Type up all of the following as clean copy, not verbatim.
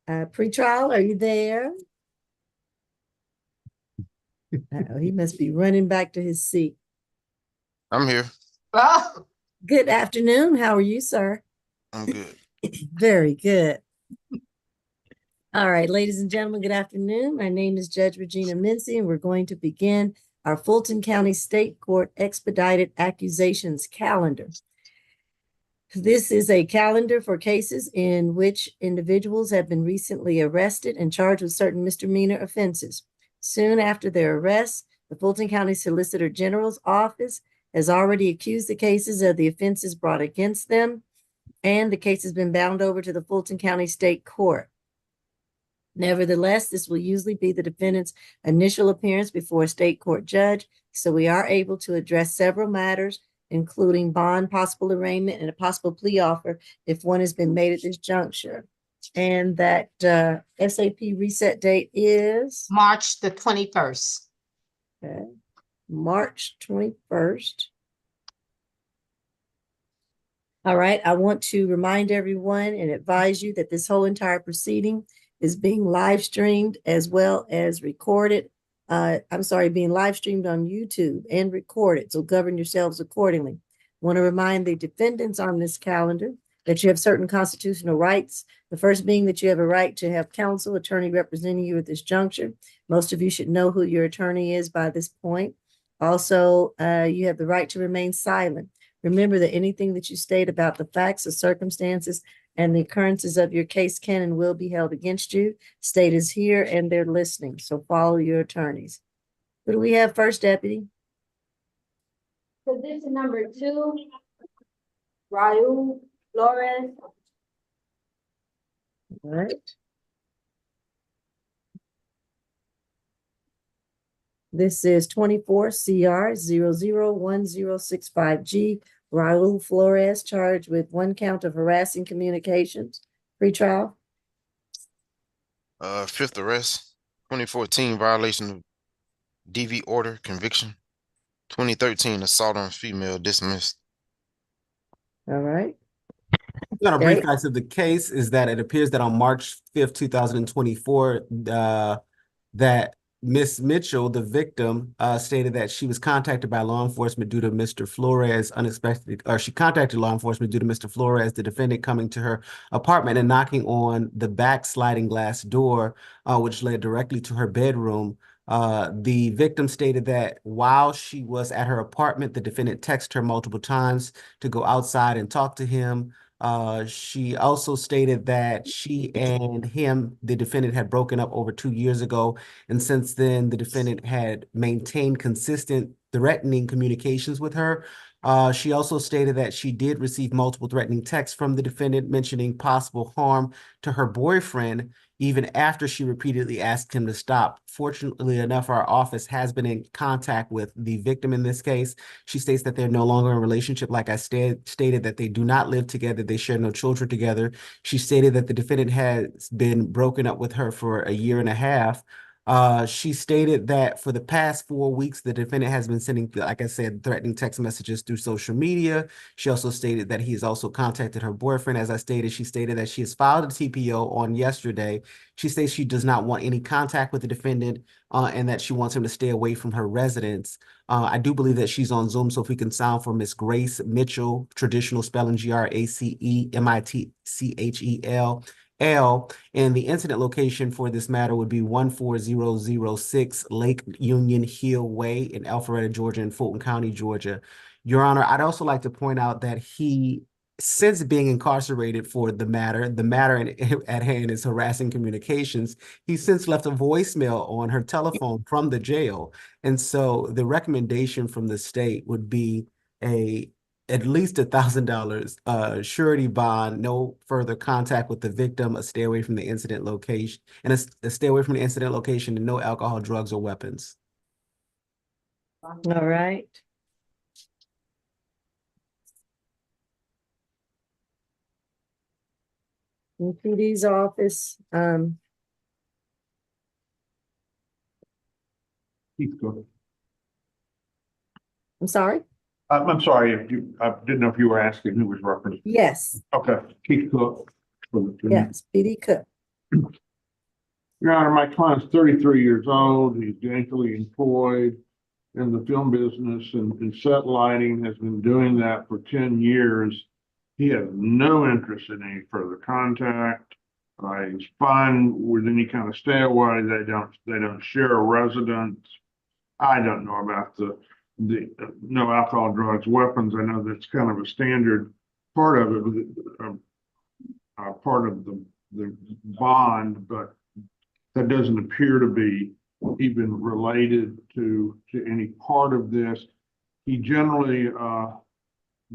Pretrial, are you there? Uh-oh, he must be running back to his seat. I'm here. Oh, Good afternoon. How are you, sir? I'm good. Very good. All right, ladies and gentlemen, good afternoon. My name is Judge Regina Mincy, and we're going to begin our Fulton County State Court Expedited Accusations calendar. This is a calendar for cases in which individuals have been recently arrested and charged with certain misdemeanor offenses. Soon after their arrest, the Fulton County Solicitor General's office has already accused the cases of the offenses brought against them, and the case has been bound over to the Fulton County State Court. Nevertheless, this will usually be the defendant's initial appearance before a state court judge, so we are able to address several matters, including bond, possible arraignment, and a possible plea offer if one has been made at this juncture. And that SAP reset date is March the 21st. okay, March 21st. All right, I want to remind everyone and advise you that this whole entire proceeding is being live streamed as well as recorded. Being live streamed on YouTube and recorded. So govern yourselves accordingly. Want to remind the defendants on this calendar that you have certain constitutional rights. The first being that you have a right to have counsel, attorney representing you at this juncture. Most of you should know who your attorney is by this point. Also, you have the right to remain silent. Remember that anything that you state about the facts, the circumstances, and the occurrences of your case can and will be held against you. State is here and they're listening, so follow your attorneys. Who do we have first, Deputy? Position number 2, Raul Flores. All right. This is 24 CR 001065G. Raul Flores charged with 1 count of harassing communications. Pretrial. Fifth arrest, 2014 violation of DV order conviction, 2013 assault on female dismissed. All right. Got a Okay. brief facts of the case is that it appears that on March 5th, 2024, that Miss Mitchell, the victim, stated that she was contacted by law enforcement due to Mr. Flores she contacted law enforcement due to Mr. Flores, the defendant, coming to her apartment and knocking on the back sliding glass door, which led directly to her bedroom. The victim stated that while she was at her apartment, the defendant texted her multiple times to go outside and talk to him. She also stated that she and him, the defendant, had broken up over 2 years ago. And since then, the defendant had maintained consistent threatening communications with her. She also stated that she did receive multiple threatening texts from the defendant mentioning possible harm to her boyfriend, even after she repeatedly asked him to stop. Fortunately enough, our office has been in contact with the victim in this case. She states that they're no longer in a relationship. Like I stated, that they do not live together. They share no children together. She stated that the defendant has been broken up with her for a year and a half. She stated that for the past 4 weeks, the defendant has been sending, like I said, threatening text messages through social media. She also stated that he has also contacted her boyfriend. As I stated, she stated that she has filed a TPO on yesterday. She states she does not want any contact with the defendant and that she wants him to stay away from her residence. I do believe that she's on Zoom, so if we can sound for Miss Grace Mitchell, traditional spelling GRACEMITCHEL. And the incident location for this matter would be 14006 Lake Union Hill Way in Alpharetta, Georgia, and Fulton County, Georgia. Your Honor, I'd also like to point out that he, since being incarcerated for the matter at hand is harassing communications, he's since left a voicemail on her telephone from the jail. And so the recommendation from the state would be at least $1,000 surety bond, no further contact with the victim, a stay away from the incident location, and a stay away from the incident location, and no alcohol, drugs, or weapons. All right. In PD's office, Keith Cook. I'm sorry? I'm sorry if you, I didn't know if you were asking who was referenced. Yes, Okay, Keith Cook. yes, PD Cook. Your Honor, my client's 33 years old. He's gainfully employed in the film business and set lighting, has been doing that for 10 years. He has no interest in any further contact. He's fine with any kind of stay away. They don't share a residence. I don't know about the no alcohol, drugs, weapons. I know that's kind of a standard part of it, part of the bond, but that doesn't appear to be even related to any part of this. He generally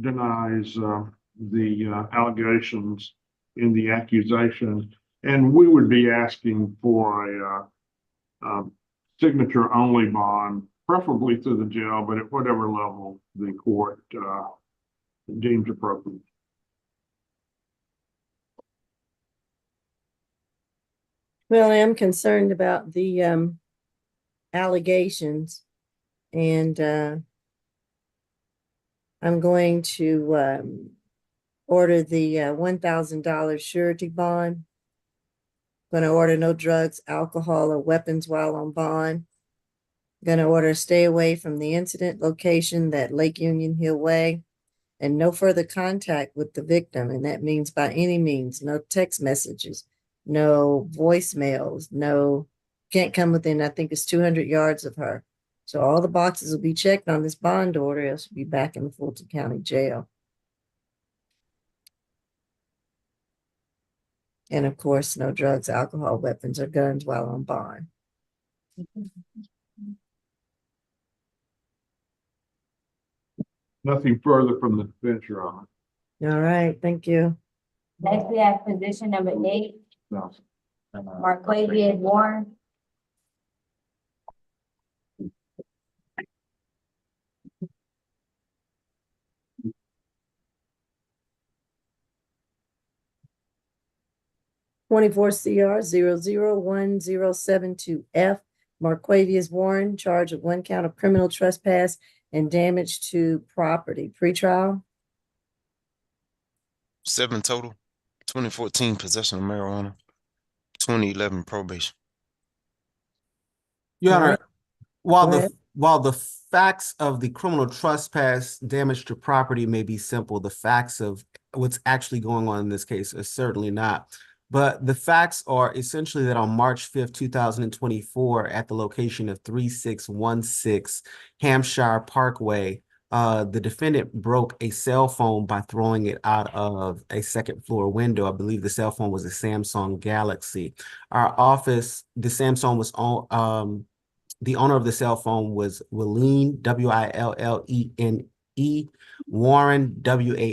denies the allegations in the accusation, and we would be asking for a signature only bond, preferably through the jail, but at whatever level the court deems appropriate. Well, I am concerned about the allegations, and I'm going to order the $1,000 surety bond. Going to order no drugs, alcohol, or weapons while on bond. Going to order stay away from the incident location, that Lake Union Hill Way, and no further contact with the victim. And that means by any means, no text messages, no voicemails, no, can't come within, I think it's 200 yards of her. So all the boxes will be checked on this bond order, else we'll be back in the Fulton County Jail. And of course, no drugs, alcohol, weapons, or guns while on bond. Nothing further from the defense, Your Honor. All right, thank you. Next, we have position number 8, No. Marquavius Warren. Twenty-four CR 001072F, Marquavius Warren, charged with 1 count of criminal trespass and damage to property. Pretrial. 7 total. 2014 possession of marijuana. 2011 probation. Your All Honor, right. while Go the ahead. while the facts of the criminal trespass damage to property may be simple, the facts of what's actually going on in this case is certainly not. But the facts are essentially that on March 5th, 2024, at the location of 3616 Hampshire Parkway, the defendant broke a cell phone by throwing it out of a second floor window. I believe the cell phone was a Samsung Galaxy. Our office, the Samsung was on, the owner of the cell phone was Willene, Willene, Warren,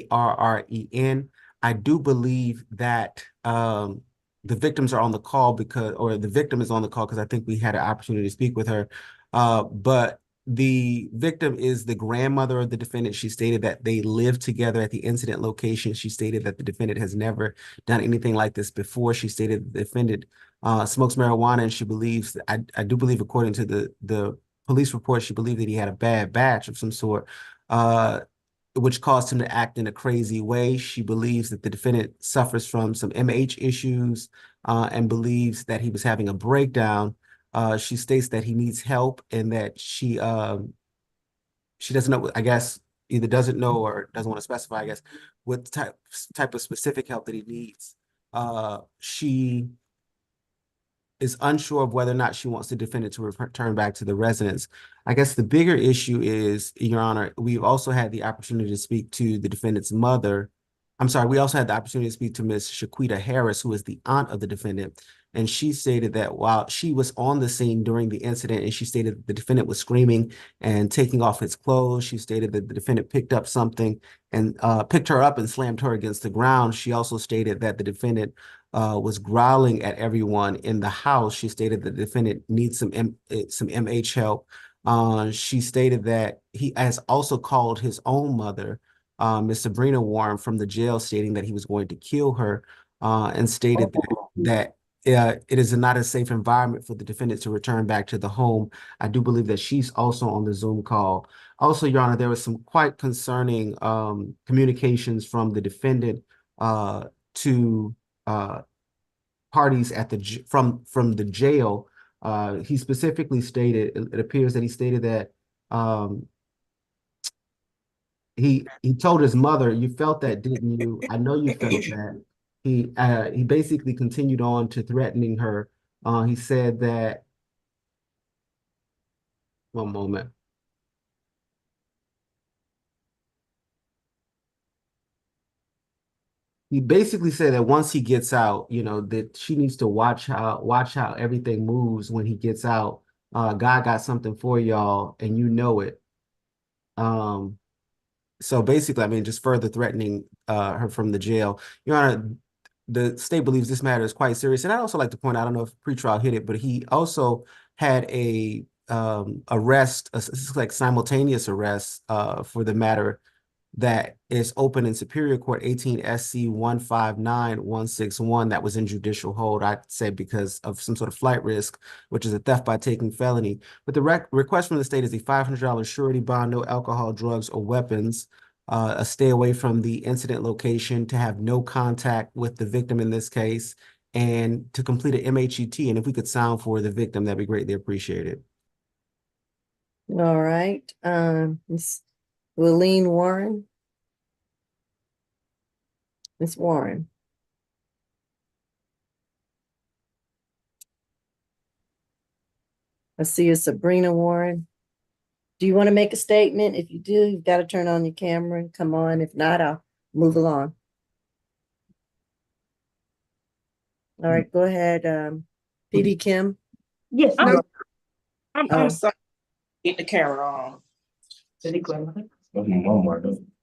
Warren. I do believe that the victims are on the call or the victim is on the call because I think we had an opportunity to speak with her. But the victim is the grandmother of the defendant. She stated that they lived together at the incident location. She stated that the defendant has never done anything like this before. She stated the defendant smokes marijuana, and she believes, I do believe, according to the police report, she believed that he had a bad batch of some sort, which caused him to act in a crazy way. She believes that the defendant suffers from some MH issues and believes that he was having a breakdown. She states that he needs help and that she doesn't know, I guess, either doesn't know or doesn't want to specify, I guess, what type of specific help that he needs. She is unsure of whether or not she wants the defendant to return back to the residence. I guess the bigger issue is, Your Honor, we've also had the opportunity to speak to the defendant's mother. I'm sorry, we also had the opportunity to speak to Ms. Shaquita Harris, who is the aunt of the defendant. And she stated that while she was on the scene during the incident, and she stated that the defendant was screaming and taking off his clothes, she stated that the defendant picked up something and picked her up and slammed her against the ground. She also stated that the defendant was growling at everyone in the house. She stated that the defendant needs some MH help. She stated that he has also called his own mother, Miss Sabrina Warren, from the jail, stating that he was going to kill her, and stated that it is not a safe environment for the defendant to return back to the home. I do believe that she's also on the Zoom call. Also, Your Honor, there was some quite concerning communications from the defendant to parties at from the jail. He specifically stated, it appears that he stated that he told his mother, "You felt that, didn't you? I know you felt that." He basically continued on to threatening her. He said that, one moment. He basically said that once he gets out, that she needs to watch how everything moves when he gets out. God got something for y'all, and you know it. Um, so basically, I mean, just further threatening her from the jail. Your Honor, the state believes this matter is quite serious. And I'd also like to point out, I don't know if pretrial hit it, but he also had a arrest, like simultaneous arrest for the matter that is open in Superior Court 18 SC 159161 that was in judicial hold, I'd say because of some sort of flight risk, which is a theft by taking felony. But the request from the state is a $500 surety bond, no alcohol, drugs, or weapons, a stay away from the incident location, to have no contact with the victim in this case, and to complete an MHET. And if we could sound for the victim, that'd be greatly appreciated. All right, Ms. Willeen Warren. Ms. Warren. I see a Sabrina Warren. Do you want to make a statement? If you do, you've got to turn on your camera and come on. If not, I'll move along. All right, go ahead, PD Kim. Yes, I'm, Your Oh. sorry. Get the camera on.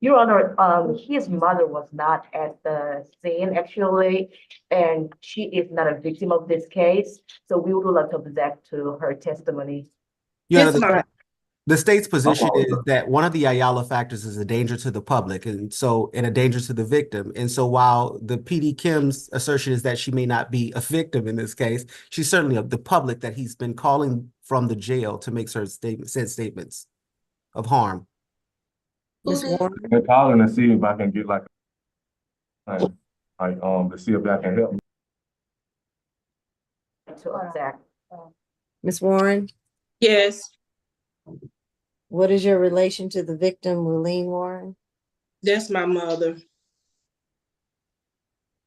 Your Honor, his mother was not at the scene actually, and she is not a victim of this case. So we would like to object to her testimony. Yeah, Yes, ma'am. the state's position is that one of the Ayala factors is a danger to the public, and a danger to the victim. And so while the PD Kim's assertion is that she may not be a victim in this case, she's certainly of the public that he's been calling from the jail to make said statements of harm. Ms. Warren. I'm calling to see if I can get to see if I can help. To object. Ms. Warren, Yes, what is your relation to the victim, Willeen Warren? that's my mother.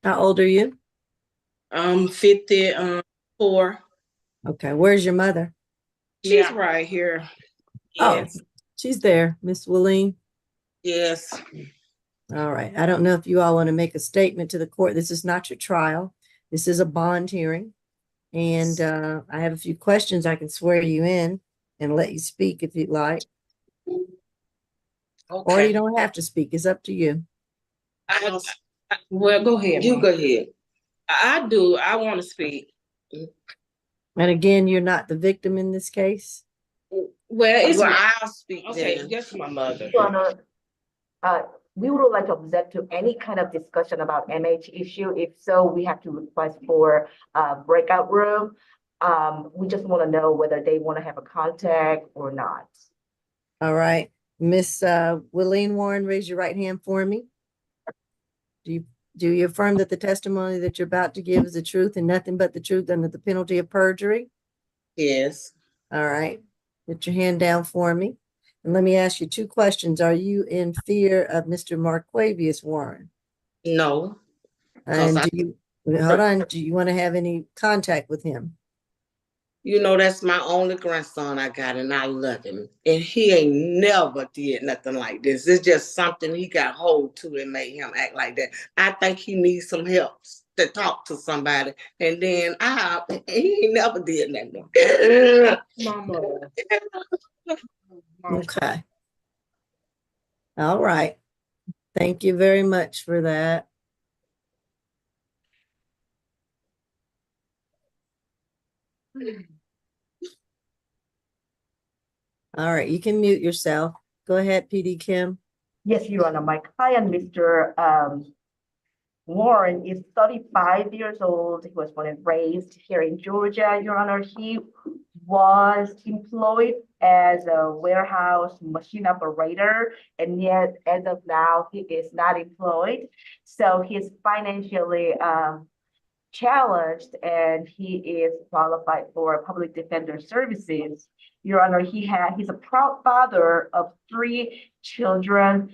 How old are you? 54. Okay, where's your mother? She's right here. Yes, Oh, she's there, Miss Willeen. yes. All right, I don't know if you all want to make a statement to the court. This is not your trial. This is a bond hearing. And I have a few questions. I can swear you in and let you speak if you'd like. Or you Okay. don't have to speak. It's up to you. Well, go ahead. You go ahead. I do. I want to speak. And again, you're not the victim in this case. Well, I'll speak. Okay, that's my mother. Your Honor, we would like to object to any kind of discussion about MH issue. If so, we have to request for a breakout room. We just want to know whether they want to have a contact or not. All right. Miss Willeen Warren, raise your right hand for me. Do you affirm that the testimony that you're about to give is the truth and nothing but the truth under the penalty of perjury? Yes. All right. Put your hand down for me. And let me ask you two questions. Are you in fear of Mr. Marquavius Warren? No. And hold on, do you want to have any contact with him? You know, that's my only grandson I got, and I love him. And he ain't never did nothing like this. It's just something he got hold to and made him act like that. I think he needs some help to talk to somebody. And then he ain't never did nothing. Mama. Okay. All right. Thank you very much for that. All right, you can mute yourself. Go ahead, PD Kim. Yes, Your Honor, my client, Mr. Warren, is 35 years old. He was born and raised here in Georgia, Your Honor. He was employed as a warehouse machine operator, and yet as of now, he is not employed. So he's financially challenged and he is qualified for public defender services. Your Honor, he's a proud father of 3 children.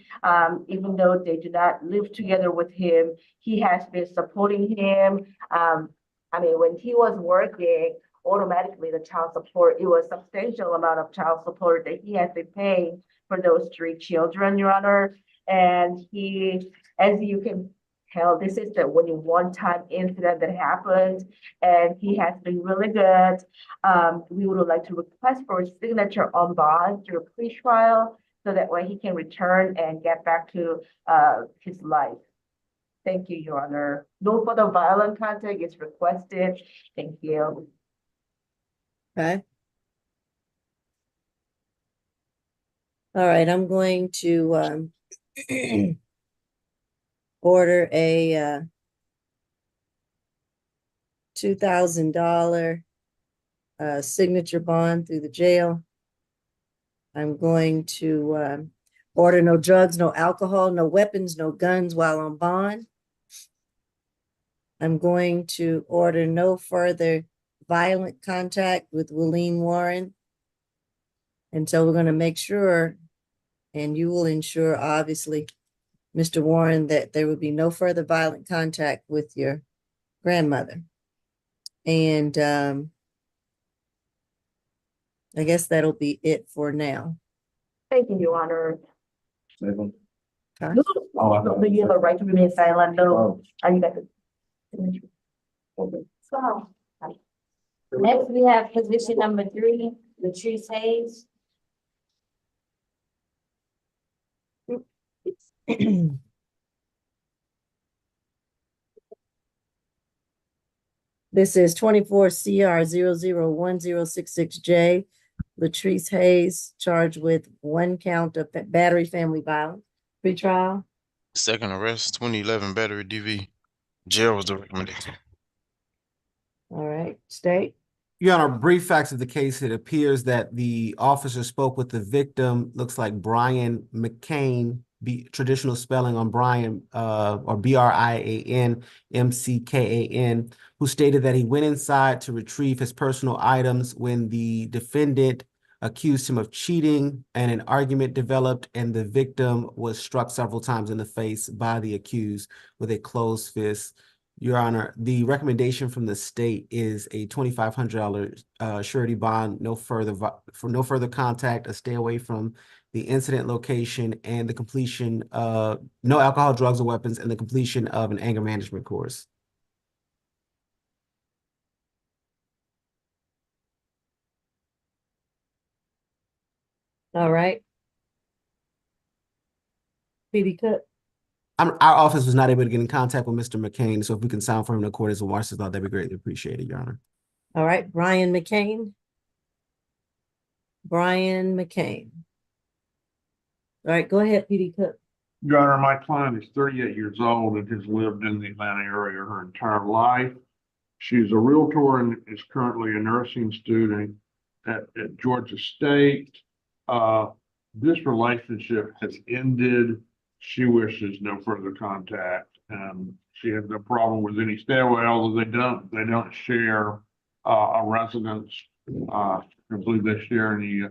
Even though they do not live together with him, he has been supporting him. I mean, when he was working, automatically the child support, it was substantial amount of child support that he has been paying for those 3 children, Your Honor. And he, as you can tell, this is the only one-time incident that happened, and he has been really good. We would like to request for a signature on bond through a pre-trial so that way he can return and get back to his life. Thank you, Your Honor. No further violent contact is requested. Thank you. Okay. All right, I'm going to order a $2,000 signature bond through the jail. I'm going to order no drugs, no alcohol, no weapons, no guns while on bond. I'm going to order no further violent contact with Willene Warren. And so we're going to make sure, and you will ensure, obviously, Mr. Warren, that there will be no further violent contact with your grandmother. And I guess that'll be it for now. Thank you, Your Honor. Second. Huh? No, Oh, no, you have a right to remain silent. No, Oh. are you guys? Okay. So, Next, we have position number 3, Latrice Hayes. This is 24 CR 001066J. Latrice Hayes charged with 1 count of battery family violence. Pretrial. Second arrest, 2011 battery DV. Jail was the recommendation. All right, state. Your Honor, brief facts of the case, it appears that the officer spoke with the victim, looks like Brian McCain, traditional spelling on Brian, or BRIAN MCKAN, who stated that he went inside to retrieve his personal items when the defendant accused him of cheating and an argument developed, and the victim was struck several times in the face by the accused with a closed fist. Your Honor, the recommendation from the state is a $2,500 surety bond, no further contact, a stay away from the incident location, and the completion of no alcohol, drugs, or weapons, and the completion of an anger management course. All right. PD Cook. Our office was not able to get in contact with Mr. McCain, so if we can sound for him in accordance with Washington's law, that'd be greatly appreciated, Your Honor. All right, Brian McCain. Brian McCain. All right, go ahead, PD Cook. Your Honor, my client is 38 years old and has lived in the Atlanta area her entire life. She's a realtor and is currently a nursing student at Georgia State. This relationship has ended. She wishes no further contact. She has no problem with any stay away, although they don't share a residence. I believe they share they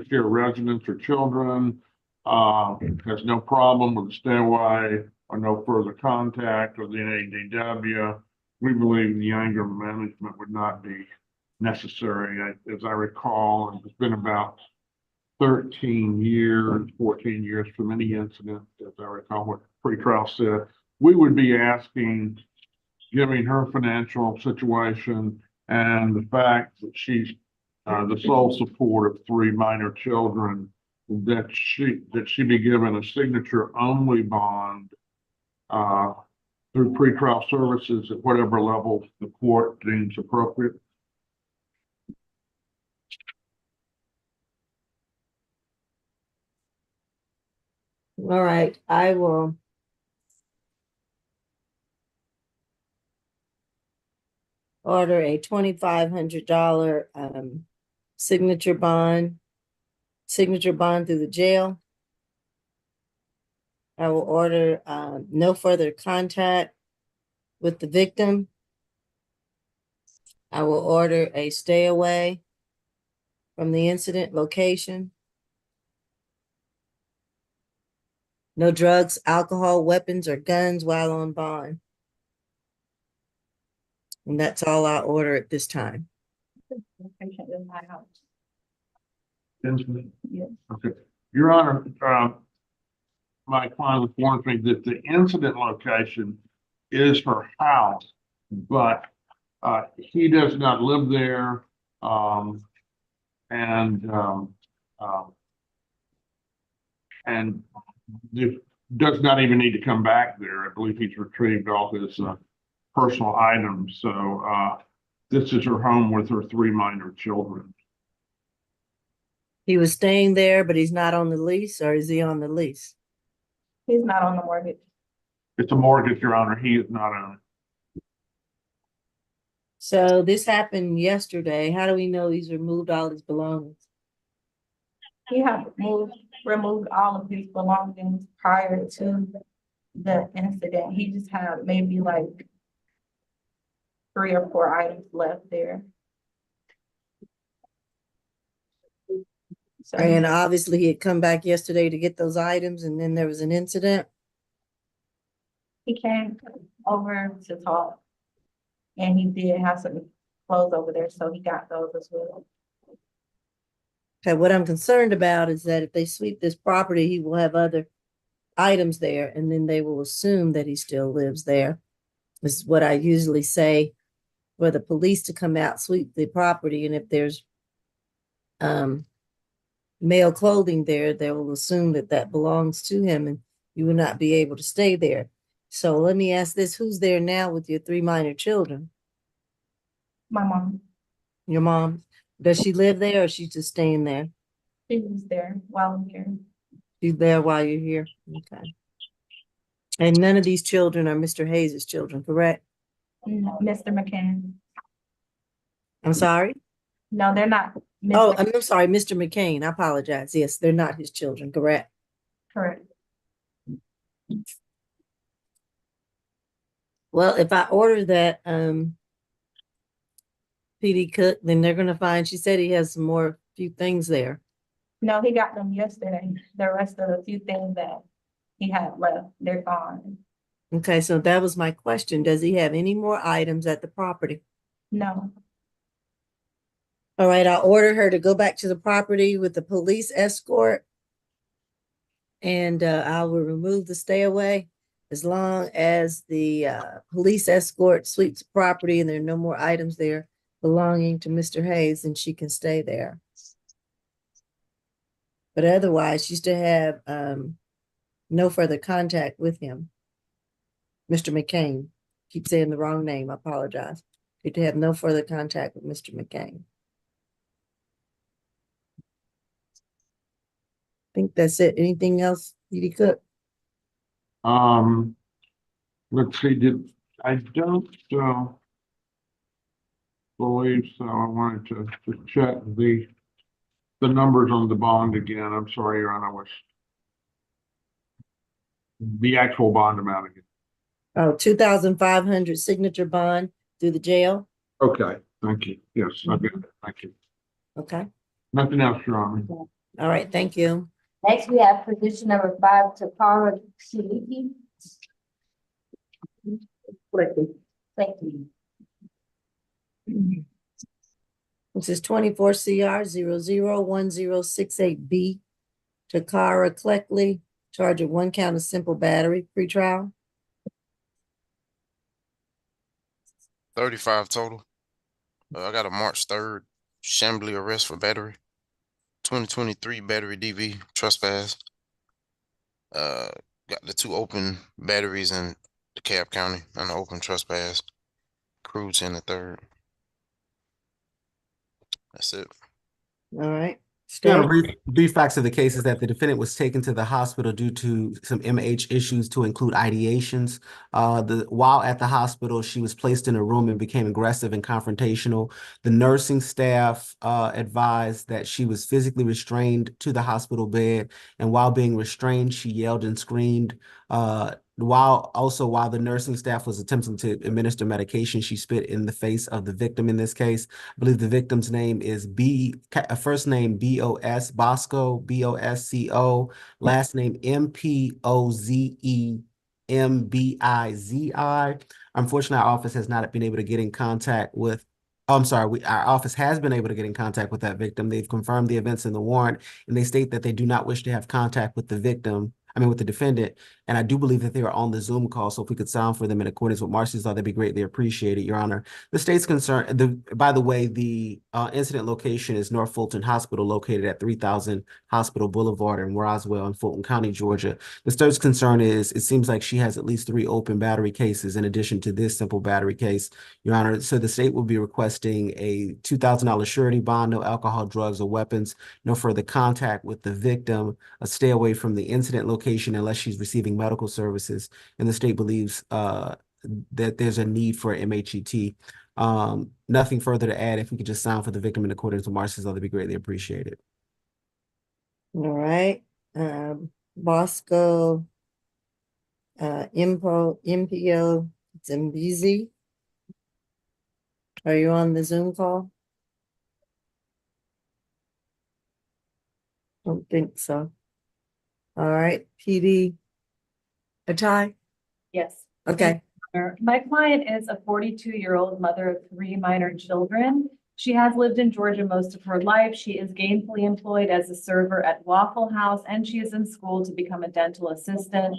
share residence or children. Has no problem with the stay away or no further contact or the NADW. We believe the anger management would not be necessary. As I recall, it's been about 13 years, 14 years from any incident, as I recall what pretrial said. We would be asking, given her financial situation and the fact that she's the sole support of 3 minor children, that she be given a signature only bond through pretrial services at whatever level the court deems appropriate. All right, I will order a $2,500 signature bond through the jail. I will order no further contact with the victim I will order a stay away from the incident location. No drugs, alcohol, weapons, or guns while on bond. And that's all I order at this time. Patient in my house. Benjamin? Yes. Okay. Your Honor, my client informs me that the incident location is her house, but he does not live there. And and does not even need to come back there. I believe he's retrieved all his personal items. So this is her home with her 3 minor children. He was staying there, but he's not on the lease, or is he on the lease? He's not on the mortgage. It's a mortgage, Your Honor. He is not on it. So this happened yesterday. How do we know he's removed all his belongings? He had removed all of his belongings prior to the incident. He just had maybe like 3 or 4 items left there. So And obviously he had come back yesterday to get those items, and then there was an incident. he came over to talk. And he did have some clothes over there, so he got those as well. Okay, what I'm concerned about is that if they sweep this property, he will have other items there, and then they will assume that he still lives there. This is what I usually say for the police to come out, sweep the property, and if there's male clothing there, they will assume that that belongs to him, and you will not be able to stay there. So let me ask this, who's there now with your 3 minor children? My mom, Your mom? Does she live there, or she's just staying there? she was there while I'm here. She's there while you're here? Okay. And none of these children are Mr. Hayes's children, correct? No, Mr. McCann. I'm sorry? No, they're not. Oh, Mr. I'm sorry, Mr. McCain. I apologize. Yes, they're not his children, correct? Correct. Well, if I order that PD Cook, then they're gonna find, she said he has some more few things there. No, he got them yesterday. The rest of the few things that he had left, they're gone. Okay, so that was my question. Does he have any more items at the property? No, All right, I'll order her to go back to the property with the police escort. And I will remove the stay away as long as the police escort sweeps the property and there are no more items there belonging to Mr. Hayes, and she can stay there. But otherwise, she's to have no further contact with him. Mr. McCain. Keep saying the wrong name. I apologize. You're to have no further contact with Mr. McCain. I think that's it. Anything else, Edie Cook? Let's see, I don't believe so. I wanted to check the numbers on the bond again. I'm sorry, Your Honor, the actual bond amount again. Oh, 2,500 signature bond through the jail. Okay, thank you. Yes, I got it. Thank you. Okay. Nothing else, Your Honor. All right. Thank you. Next, we have position number 5, Takara Shiliki. Thank you. This is 24 CR 001068B. Takara Cleckley, charge of 1 count of simple battery, pretrial. 35 total. I got a March 3rd Chambly arrest for battery. 2023 battery DV trespass. Got the 2 open batteries in DeKalb County on the open trespass. Cruise in the 3rd. That's it. All right. Yeah, State. brief facts of the case is that the defendant was taken to the hospital due to some MH issues, to include ideations. While at the hospital, she was placed in a room and became aggressive and confrontational. The nursing staff advised that she was physically restrained to the hospital bed, and while being restrained, she yelled and screamed while the nursing staff was attempting to administer medication, she spit in the face of the victim in this case. I believe the victim's name is first name B-O-S, Bosco, B-O-S-C-O, last name M-P-O-Z-E-M-B-I-Z-I. Unfortunately, our office has not been able to get in contact with I'm sorry, our office has been able to get in contact with that victim. They've confirmed the events in the warrant, and they state that they do not wish to have contact with the victim, with the defendant. And I do believe that they are on the Zoom call. So if we could sound for them in accordance with Marcy's law, that'd be greatly appreciated, Your Honor. The state's concerned, by the way, the incident location is North Fulton Hospital, located at 3000 Hospital Boulevard in Roswell in Fulton County, Georgia. The state's concern is it seems like she has at least 3 open battery cases in addition to this simple battery case, Your Honor. So the state will be requesting a $2,000 surety bond, no alcohol, drugs, or weapons, no further contact with the victim, a stay away from the incident location unless she's receiving medical services, and the state believes that there's a need for MHET. Nothing further to add. If we could just sound for the victim in accordance with Marcy's law, that'd be greatly appreciated. All right. Bosco, MPO, Zimbizi. Are you on the Zoom call? Don't think so. All right, PD. Atai? Yes. Okay. My client is a 42-year-old mother of 3 minor children. She has lived in Georgia most of her life. She is gainfully employed as a server at Waffle House, and she is in school to become a dental assistant.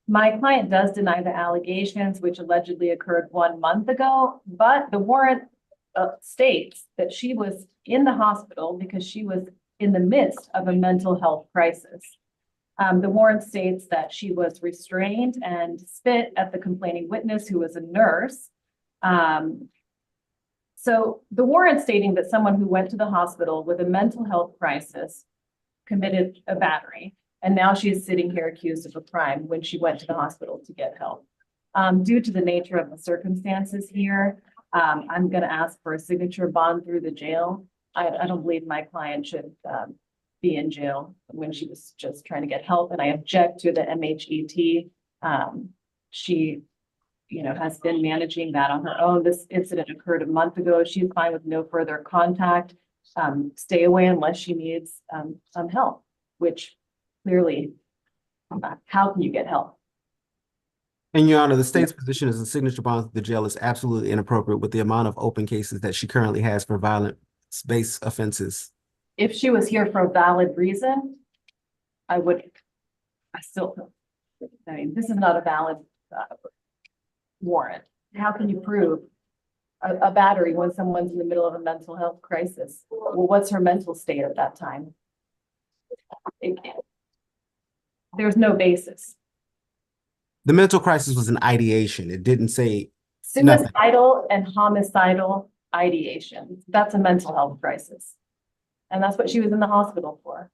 My client does deny the allegations, which allegedly occurred 1 month ago, but the warrant states that she was in the hospital because she was in the midst of a mental health crisis. The warrant states that she was restrained and spit at the complaining witness, who was a nurse. So the warrant stating that someone who went to the hospital with a mental health crisis committed a battery, and now she is sitting here accused of a crime when she went to the hospital to get help. Due to the nature of the circumstances here, I'm going to ask for a signature bond through the jail. I don't believe my client should be in jail when she was just trying to get help, and I object to the MHET. She, has been managing that on her own. This incident occurred a month ago. She's fine with no further contact. Stay away unless she needs some help, which clearly, how can you get help? And Your Honor, the state's position is a signature bond through the jail is absolutely inappropriate with the amount of open cases that she currently has for violence-based offenses. If she was here for a valid reason, I mean, this is not a valid warrant. How can you prove a battery when someone's in the middle of a mental health crisis? Well, what's her mental state at that time? There's no basis. The mental crisis was an ideation. It didn't say nothing. Suicidal and homicidal ideation. That's a mental health crisis. And that's what she was in the hospital for.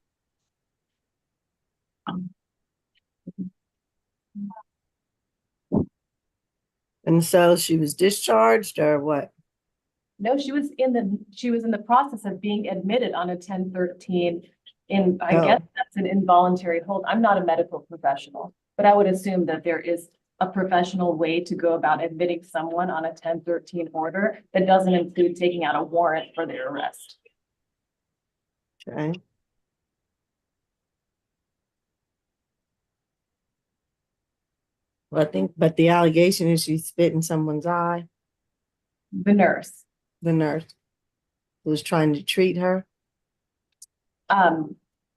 And so she was discharged or what? No, she was in the process of being admitted on a 1013 I guess that's an involuntary hold. I'm not a medical professional, but I would assume that there is a professional way to go about admitting someone on a 1013 order that doesn't include taking out a warrant for their arrest. Okay. Well, but the allegation is she spit in someone's eye. The nurse who was trying to treat her.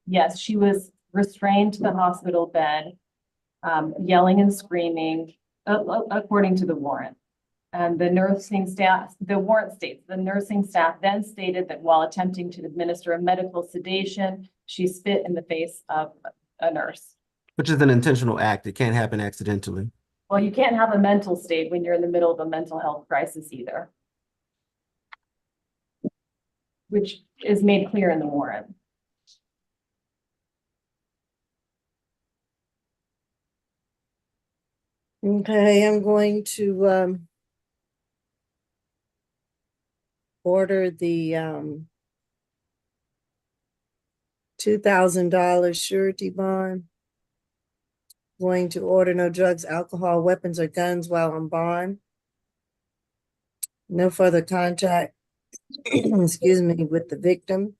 Yes, she was restrained to the hospital bed, yelling and screaming, according to the warrant. And the warrant states, the nursing staff then stated that while attempting to administer a medical sedation, she spit in the face of a nurse. Which is an intentional act. It can't happen accidentally. Well, you can't have a mental state when you're in the middle of a mental health crisis either, which is made clear in the warrant. Okay, I'm going to order the $2,000 surety bond going to order no drugs, alcohol, weapons, or guns while on bond. No further contact, excuse me, with the victim.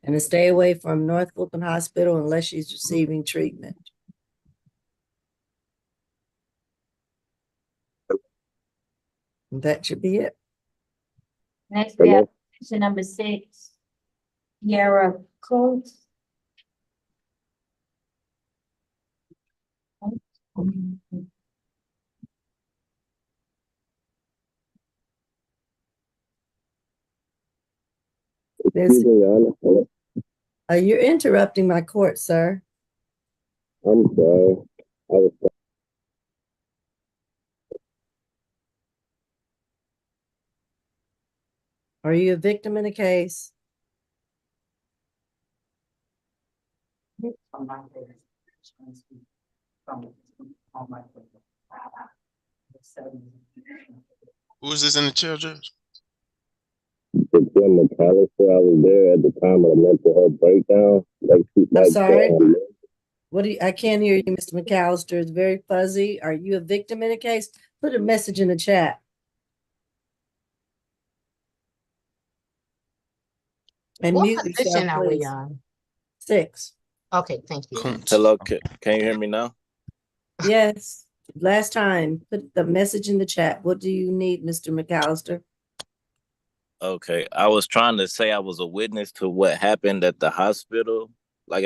And to stay away from North Fulton Hospital unless she's receiving treatment. That should be it. Next, we have petition number 6, Yara Coons. This, Your Honor. you're interrupting my court, sir. I'm sorry. I was Are you a victim in a case? Who is this in the chair, Judge? with Jim McAllister. I was there at the time of the mental health breakdown. I'm sorry. What do you, I can't hear you, Mr. McAllister. It's very fuzzy. Are you a victim in a case? Put a message in the chat. And What mute yourself, position are we please. on? 6. Okay, thank you. Kuntz. Hello, can you hear me now? Yes. Last time, put the message in the chat. What do you need, Mr. McAllister? Okay, I was trying to say I was a witness to what happened at the hospital. Like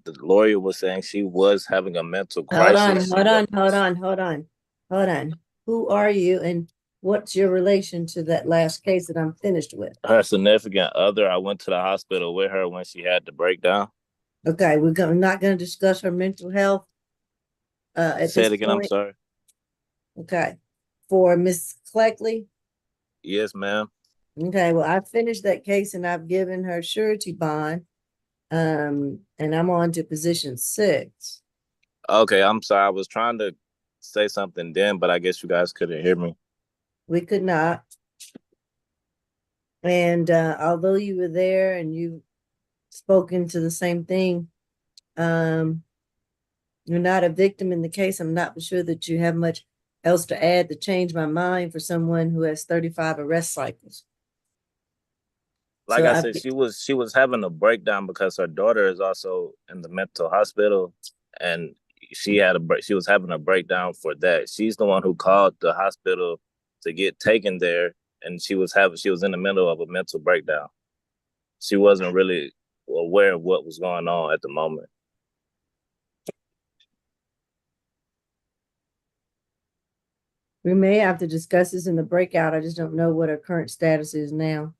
the lawyer was saying, she was having a mental crisis. Hold on. Who are you and what's your relation to that last case that I'm finished with? Her significant other, I went to the hospital with her when she had the breakdown. Okay, not gonna discuss her mental health. At Say this it again, point. I'm sorry. Okay, for Miss Cleckley. Yes, ma'am. Okay, well, I finished that case and I've given her surety bond. And I'm on to position 6. Okay, I'm sorry. I was trying to say something then, but I guess you guys couldn't hear me. We could not. And although you were there and you spoken to the same thing, you're not a victim in the case. I'm not sure that you have much else to add to change my mind for someone who has 35 arrest cycles. Like So I said, she was having a breakdown because her daughter is also in the mental hospital, and she was having a breakdown for that. She's the one who called the hospital to get taken there, and she was in the middle of a mental breakdown. She wasn't really aware of what was going on at the moment. We may have to discuss this in the breakout. I just don't know what her current status is now.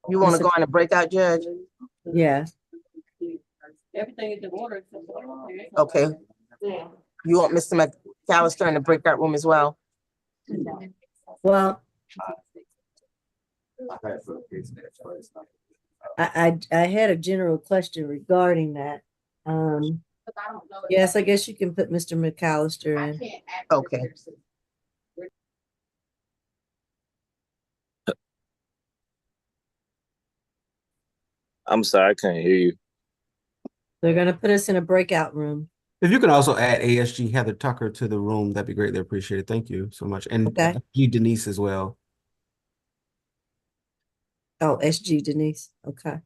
You want to go on a breakout, Judge? Yeah. Everything is in order. Okay. You want Mr. McAllister in the breakout room as well? Well, I had a general question regarding that. Yes, I guess you can put Mr. McAllister in. Okay. I'm sorry, I couldn't hear you. They're gonna put us in a breakout room. If you can also add ASG Heather Tucker to the room, that'd be greatly appreciated. Thank you so much. And Okay. G Denise as well. Oh, SG Denise. Okay.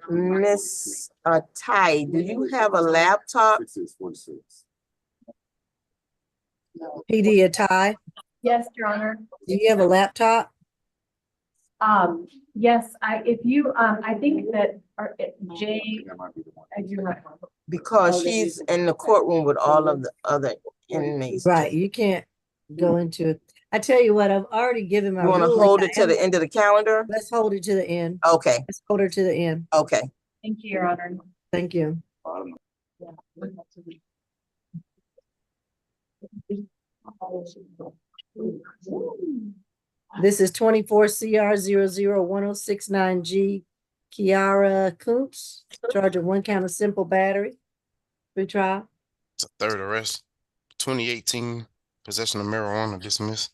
Miss Ty, do you have a laptop? PD a tie. Yes, Your Honor. Do you have a laptop? Yes, I think that Jay, I do have one. Because she's in the courtroom with all of the other inmates. Right. You can't go into it. I tell you what, I've already given my You want to ruling. hold it to the end of the calendar? Let's hold it to the end. Okay, Let's hold her to the end. okay. Thank you, Your Honor. Thank you. This is 24 CR 0010669G Kiara Kuntz, charge of 1 count of simple battery. Retrial. It's a third arrest. 2018 possession of marijuana dismissed.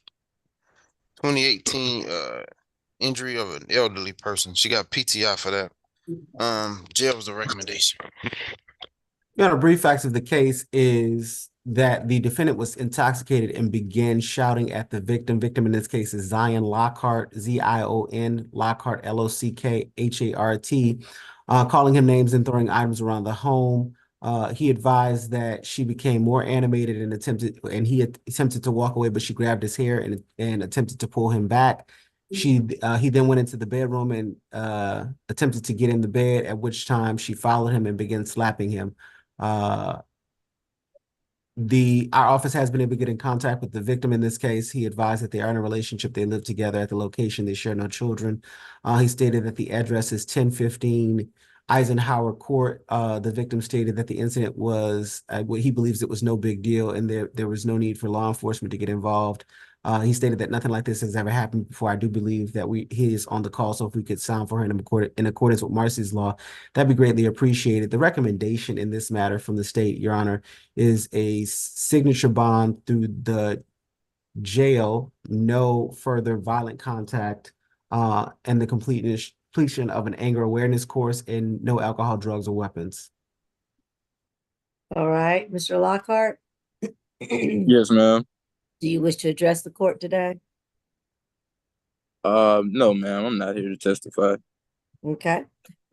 2018 injury of an elderly person. She got PTI for that. Jail was the recommendation. Your Honor, brief facts of the case is that the defendant was intoxicated and began shouting at the victim. Victim in this case is Zion Lockhart, Z-I-O-N, Lockhart, L-O-C-K-H-A-R-T, calling him names and throwing items around the home. He advised that she became more animated and he attempted to walk away, but she grabbed his hair and attempted to pull him back. He then went into the bedroom and attempted to get in the bed, at which time she followed him and began slapping him. Our office has been able to get in contact with the victim in this case. He advised that they are in a relationship. They live together at the location. They share no children. He stated that the address is 1015 Eisenhower Court. The victim stated that the incident was what he believes it was no big deal and there was no need for law enforcement to get involved. He stated that nothing like this has ever happened before. I do believe that he is on the call, so if we could sound for him in accordance with Marcy's law, that'd be greatly appreciated. The recommendation in this matter from the state, Your Honor, is a signature bond through the jail, no further violent contact, and the completion of an anger awareness course, and no alcohol, drugs, or weapons. All right, Mr. Lockhart. Yes, ma'am. Do you wish to address the court today? No, ma'am, I'm not here to testify. Okay.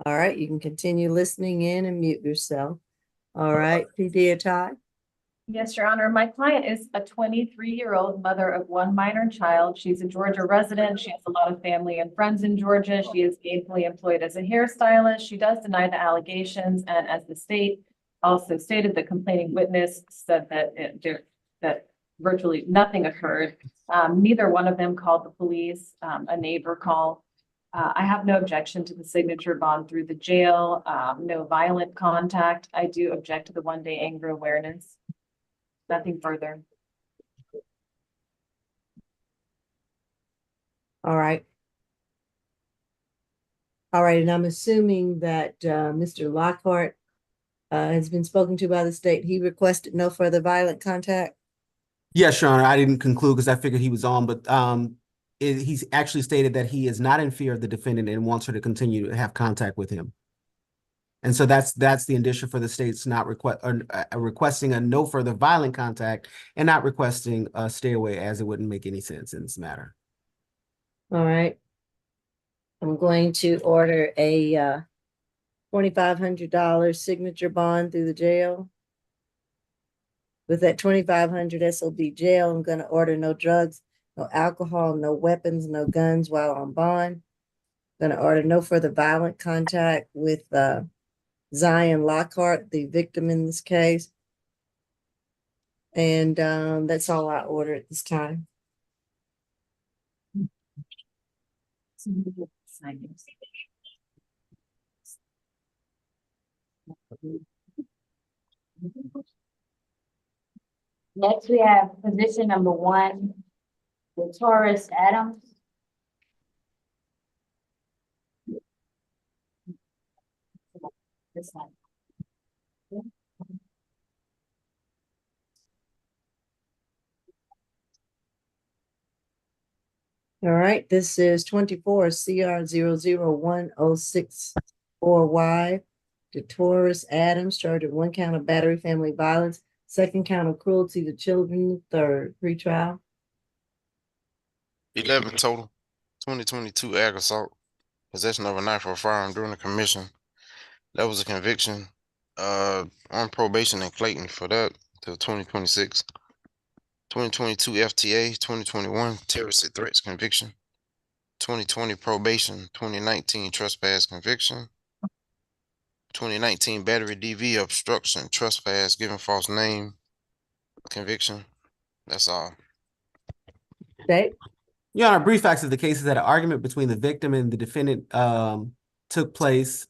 All right, you can continue listening in and mute yourself. All right, PD Atai. Yes, Your Honor. My client is a 23-year-old mother of one minor child. She's a Georgia resident. She has a lot of family and friends in Georgia. She is gainfully employed as a hairstylist. She does deny the allegations, and as the state also stated, the complaining witness said that virtually nothing occurred. Neither one of them called the police. A neighbor called. I have no objection to the signature bond through the jail. No violent contact. I do object to the one-day anger awareness. Nothing further. All right. All right, and I'm assuming that Mr. Lockhart has been spoken to by the state. He requested no further violent contact. Yes, Your Honor, I didn't conclude because I figured he was on, but he's actually stated that he is not in fear of the defendant and wants her to continue to have contact with him. And so that's the indicia for the state's not requesting a no further violent contact and not requesting a stay away, as it wouldn't make any sense in this matter. All right. I'm going to order a $2,500 signature bond through the jail. With that $2,500 SOB jail, I'm going to order no drugs, no alcohol, no weapons, no guns while on bond. I'm going to order no further violent contact with Zion Lockhart, the victim in this case. And that's all I order at this time. Next, we have position number 1, the Taurus Adams. This one. All right, this is 24 CR 00106 DeTauris Adams, charged with 1 count of battery, family violence, 2nd count of cruelty to children, 3rd pretrial. 11 total. 2022 ag assault. Possession of a knife or firearm during the commission. That was a conviction. On probation in Clayton for that till 2026. 2022 FTA, 2021 terrorist threats conviction. 2020 probation, 2019 trespass conviction. 2019 battery DV obstruction, trespass, giving false name conviction. That's all. Okay. Your Honor, brief facts of the case is that an argument between the victim and the defendant took place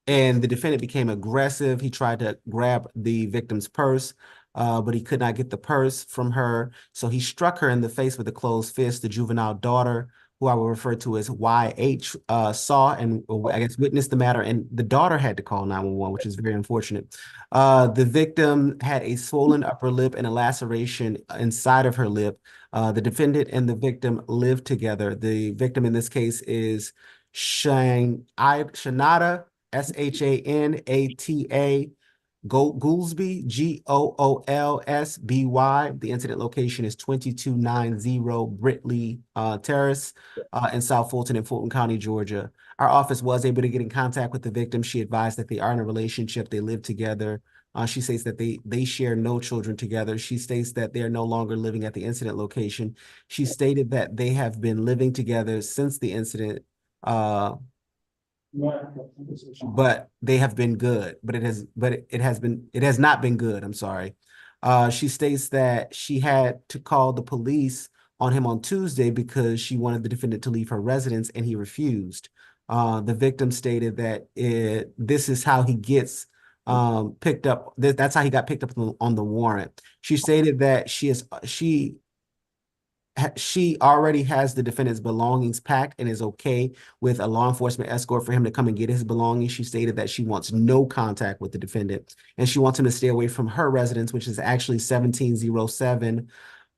and the defendant became aggressive. He tried to grab the victim's purse, but he could not get the purse from her. So he struck her in the face with a closed fist. The juvenile daughter, who I will refer to as YH, saw and I guess witnessed the matter, and the daughter had to call 911, which is very unfortunate. The victim had a swollen upper lip and a laceration inside of her lip. The defendant and the victim lived together. The victim in this case is Shanata, Shanata Goolsby, Goolsby. The incident location is 2290 Britley Terrace in South Fulton in Fulton County, Georgia. Our office was able to get in contact with the victim. She advised that they are in a relationship. They live together. She states that they share no children together. She states that they are no longer living at the incident location. She stated that they have been living together since the incident. But they have been good, but it has not been good. I'm sorry. She states that she had to call the police on him on Tuesday because she wanted the defendant to leave her residence and he refused. The victim stated that this is how he gets picked up. That's how he got picked up on the warrant. She stated that she already has the defendant's belongings packed and is okay with a law enforcement escort for him to come and get his belongings. She stated that she wants no contact with the defendant and she wants him to stay away from her residence, which is actually 1707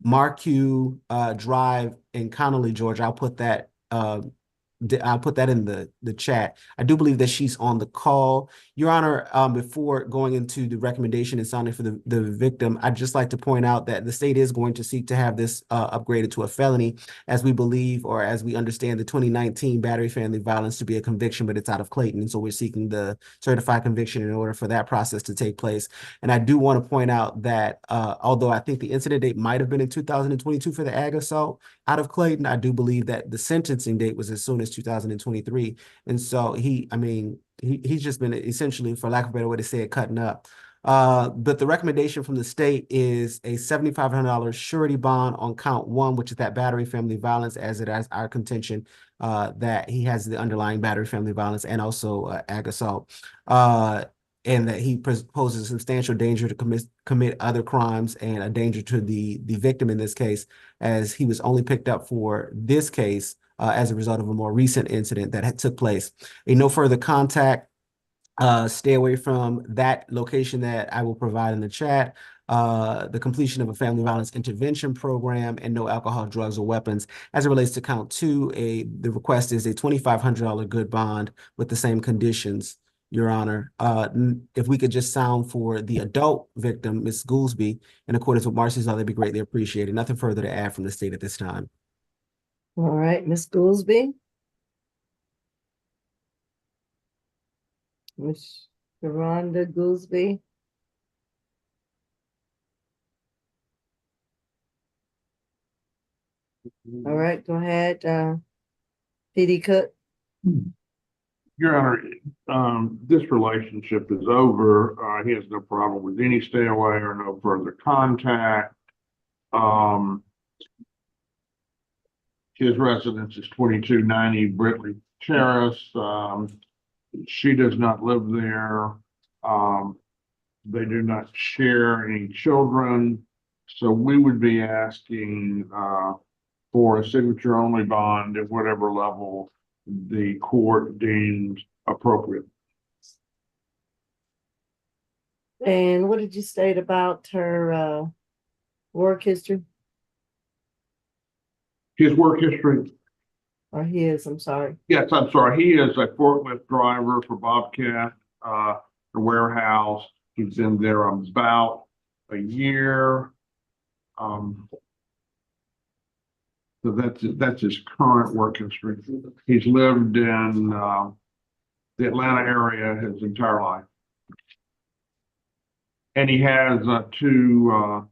Marquette Drive in Connolly, Georgia. I'll put that in the chat. I do believe that she's on the call. Your Honor, before going into the recommendation and sounding for the victim, I'd just like to point out that the state is going to seek to have this upgraded to a felony, as we believe or as we understand the 2019 battery family violence to be a conviction, but it's out of Clayton. And so we're seeking the certified conviction in order for that process to take place. And I do want to point out that although I think the incident date might have been in 2022 for the ag assault out of Clayton, I do believe that the sentencing date was as soon as 2023. And so he's just been essentially, for lack of a better way to say it, cutting up. But the recommendation from the state is a $7,500 surety bond on count 1, which is that battery family violence, as it is our contention that he has the underlying battery family violence and also ag assault. And that he poses a substantial danger to commit other crimes and a danger to the victim in this case, as he was only picked up for this case as a result of a more recent incident that had took place. A no further contact, stay away from that location that I will provide in the chat, the completion of a family violence intervention program, and no alcohol, drugs, or weapons. As it relates to count 2, the request is a $2,500 good bond with the same conditions, Your Honor. If we could just sound for the adult victim, Ms. Goolsby, in accordance with Marcy's law, that'd be greatly appreciated. Nothing further to add from the state at this time. All right, Ms. Goolsby. Ms. Sharonda Goolsby. All right, go ahead, PD Cook. Your Honor, this relationship is over. He has no problem with any stay away or no further contact. His residence is 2290 Britley Terrace. She does not live there. They do not share any children. So we would be asking for a signature only bond at whatever level the court deems appropriate. And what did you state about her work history? His work history. Or his, I'm sorry. Yes, I'm sorry. He is a forklift driver for Bobcat, the warehouse. He's been there about a year. So that's his current work history. He's lived in the Atlanta area his entire life. And he has 2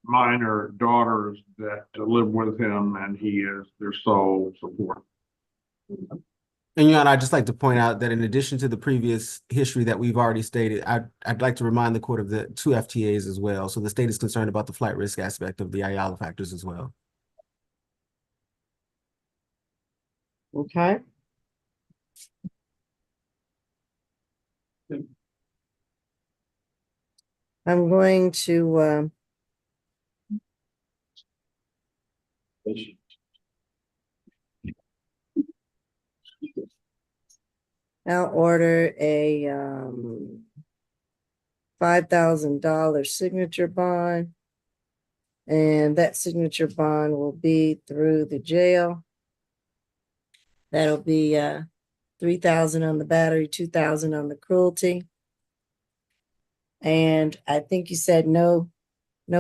minor daughters that live with him, and he is their sole support. And Your Honor, I'd just like to point out that in addition to the previous history that we've already stated, I'd like to remind the court of the 2 FTAs as well. So the state is concerned about the flight risk aspect of the Ayala factors as well. Okay. I'm going to I'll order a $5,000 signature bond. And that signature bond will be through the jail. That'll be 3,000 on the battery, 2,000 on the cruelty. And I think you said no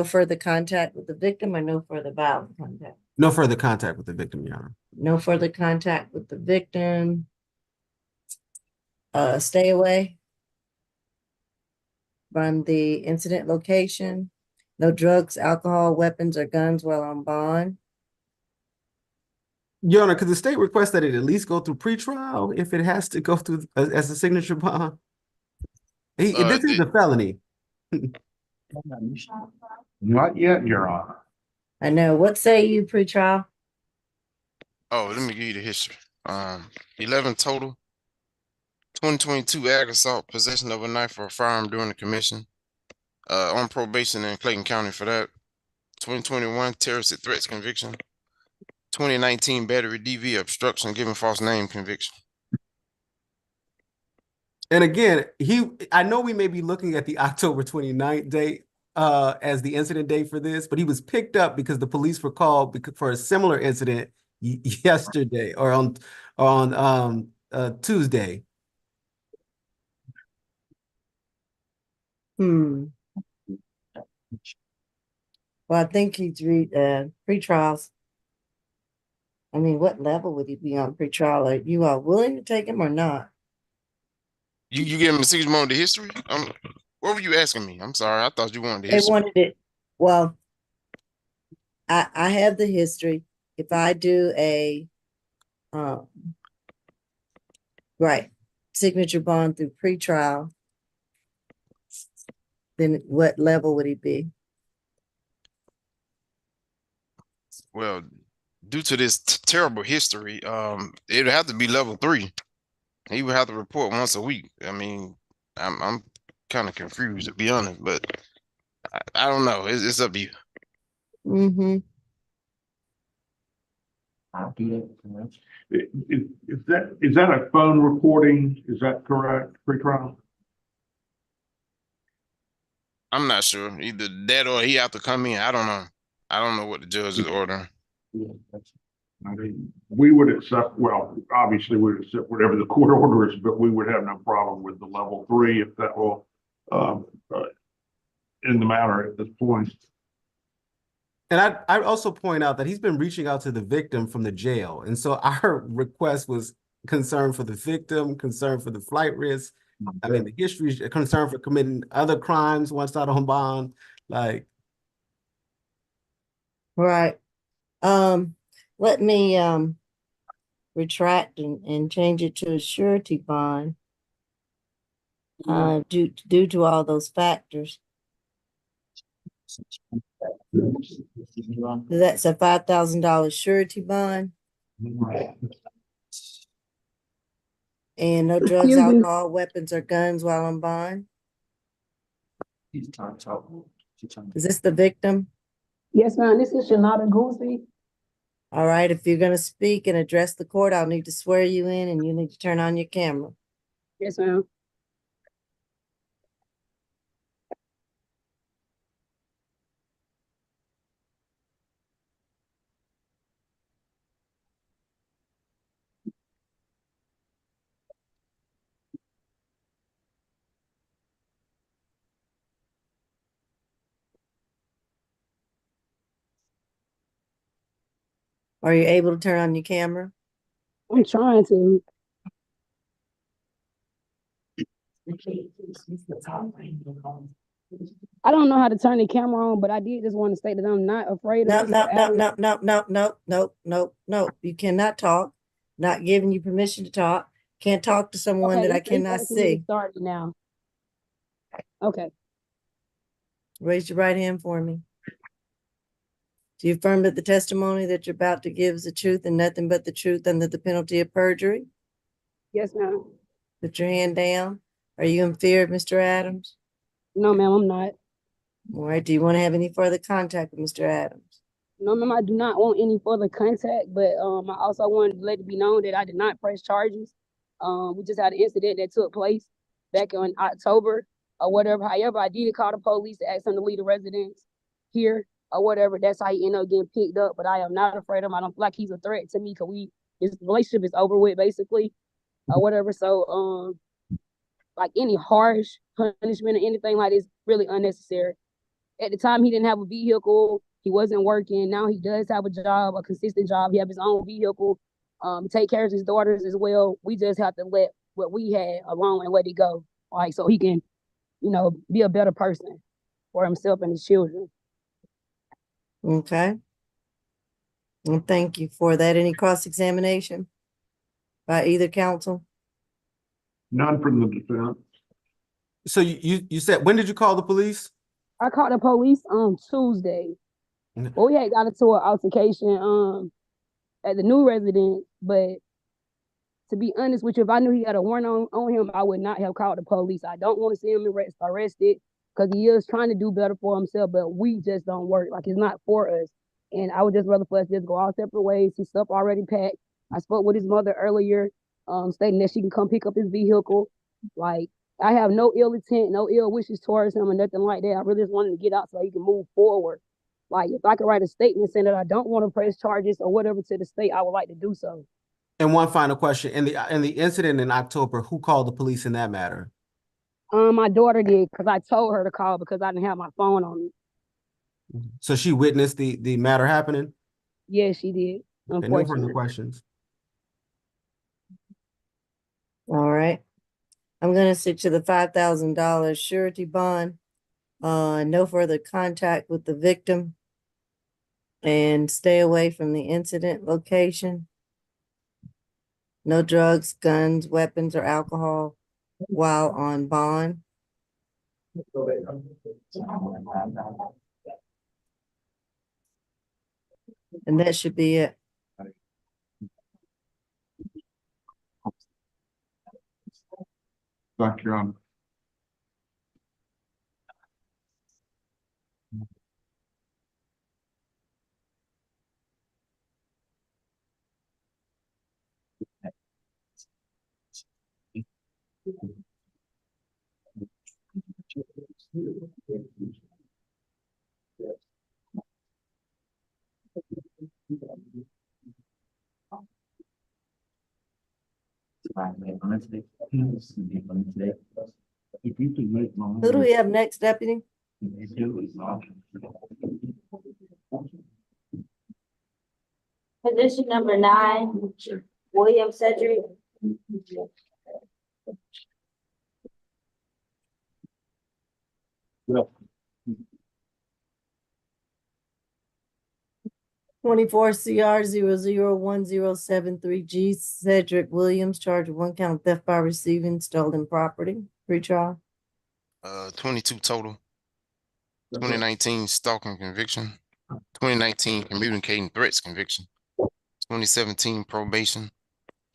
further contact with the victim or no further violent contact? No further contact with the victim, Your Honor. No further contact with the victim. Stay away from the incident location. No drugs, alcohol, weapons, or guns while on bond. Your Honor, could the state request that it at least go through pretrial if it has to go through as a signature bond? This is a felony. Not yet, Your Honor. I know. What say you, pretrial? Oh, let me give you the history. 11 total. 2022 ag assault, possession of a knife or a firearm during the commission. On probation in Clayton County for that. 2021 terroristic threats conviction. 2019 battery DV obstruction, giving false name conviction. And again, I know we may be looking at the October 29th date as the incident date for this, but he was picked up because the police were called for a similar incident yesterday or on Tuesday. Well, I think he's pre-trials. I mean, what level would he be on pre-trial? Are you all willing to take him or not? You give him a 6 month history? What were you asking me? I'm sorry. I thought you wanted the They history. wanted it. Well, I have the history. If I do a right signature bond through pre-trial, then what level would he be? Well, due to this terrible history, it would have to be level 3. He would have to report once a week. I mean, I'm kind of confused, to be honest, but I don't know. It's up to you. I'll do that. Is that a phone recording? Is that correct, pre-trial? I'm not sure. Either that or he have to come in. I don't know. I don't know what the judge is ordering. I mean, we would accept, well, obviously we would accept whatever the court orders, but we would have no problem with the level 3 if that will in the matter at this point. And I also point out that he's been reaching out to the victim from the jail. And so our request was concern for the victim, concern for the flight risk. I mean, the history is a concern for committing other crimes once out on bond. Like, Right. Let me retract and change it to a surety bond. Due to all those factors. That's a $5,000 surety bond. And no drugs, alcohol, weapons, or guns while on bond. Is this the victim? Yes, ma'am. This is Shanada Goosey. All right. If you're going to speak and address the court, I'll need to swear you in and you need to turn on your camera. Yes, ma'am. Are you able to turn on your camera? I'm trying to. I don't know how to turn the camera on, but I did just want to state that I'm not afraid of No. You cannot talk. Not giving you permission to talk. Can't talk to someone that I cannot see. Started now. Okay. Raise your right hand for me. Do you affirm that the testimony that you're about to give is the truth and nothing but the truth under the penalty of perjury? Yes, ma'am. Put your hand down. Are you in fear of Mr. Adams? No, ma'am, I'm not. All right. Do you want to have any further contact with Mr. Adams? No, ma'am, I do not want any further contact, but I also wanted to let it be known that I did not press charges. We just had an incident that took place back in October or whatever. However, I did call the police to ask them to leave the residence here or whatever. That's how he ended up getting picked up. But I am not afraid of him. I don't feel like he's a threat to me because his relationship is over with basically or whatever. So like any harsh punishment or anything like this really unnecessary. At the time, he didn't have a vehicle. He wasn't working. Now he does have a job, a consistent job. He have his own vehicle. Take care of his daughters as well. We just have to let what we had alone and let it go, like so he can, be a better person for himself and his children. Okay. And thank you for that. Any cross-examination by either counsel? None from the defense. So you said, when did you call the police? I called the police on Tuesday. Well, we had got into an altercation at the new residence, but to be honest with you, if I knew he had a warrant on him, I would not have called the police. I don't want to see him arrested because he is trying to do better for himself, but we just don't work. Like, it's not for us. And I would just rather for us just go our separate ways. His stuff already packed. I spoke with his mother earlier, stating that she can come pick up his vehicle. Like, I have no ill intent, no ill wishes towards him or nothing like that. I really just wanted to get out so he can move forward. Like, if I could write a statement saying that I don't want to press charges or whatever to the state, I would like to do so. And one final question. In the incident in October, who called the police in that matter? My daughter did because I told her to call because I didn't have my phone on me. So she witnessed the matter happening? Yes, she did. And no further questions. All right. I'm going to stick to the $5,000 surety bond. No further contact with the victim and stay away from the incident location. No drugs, guns, weapons, or alcohol while on bond. And that should be it. Thank you, Your Honor. If you could make my Who do we have next, Deputy? Position number 9, William Cedric. 24 CR 001073G Cedric Williams, charged with 1 count of theft by receiving stolen property. Pretrial. 22 total. 2019 stalking conviction. 2019 communicating threats conviction. 2017 probation.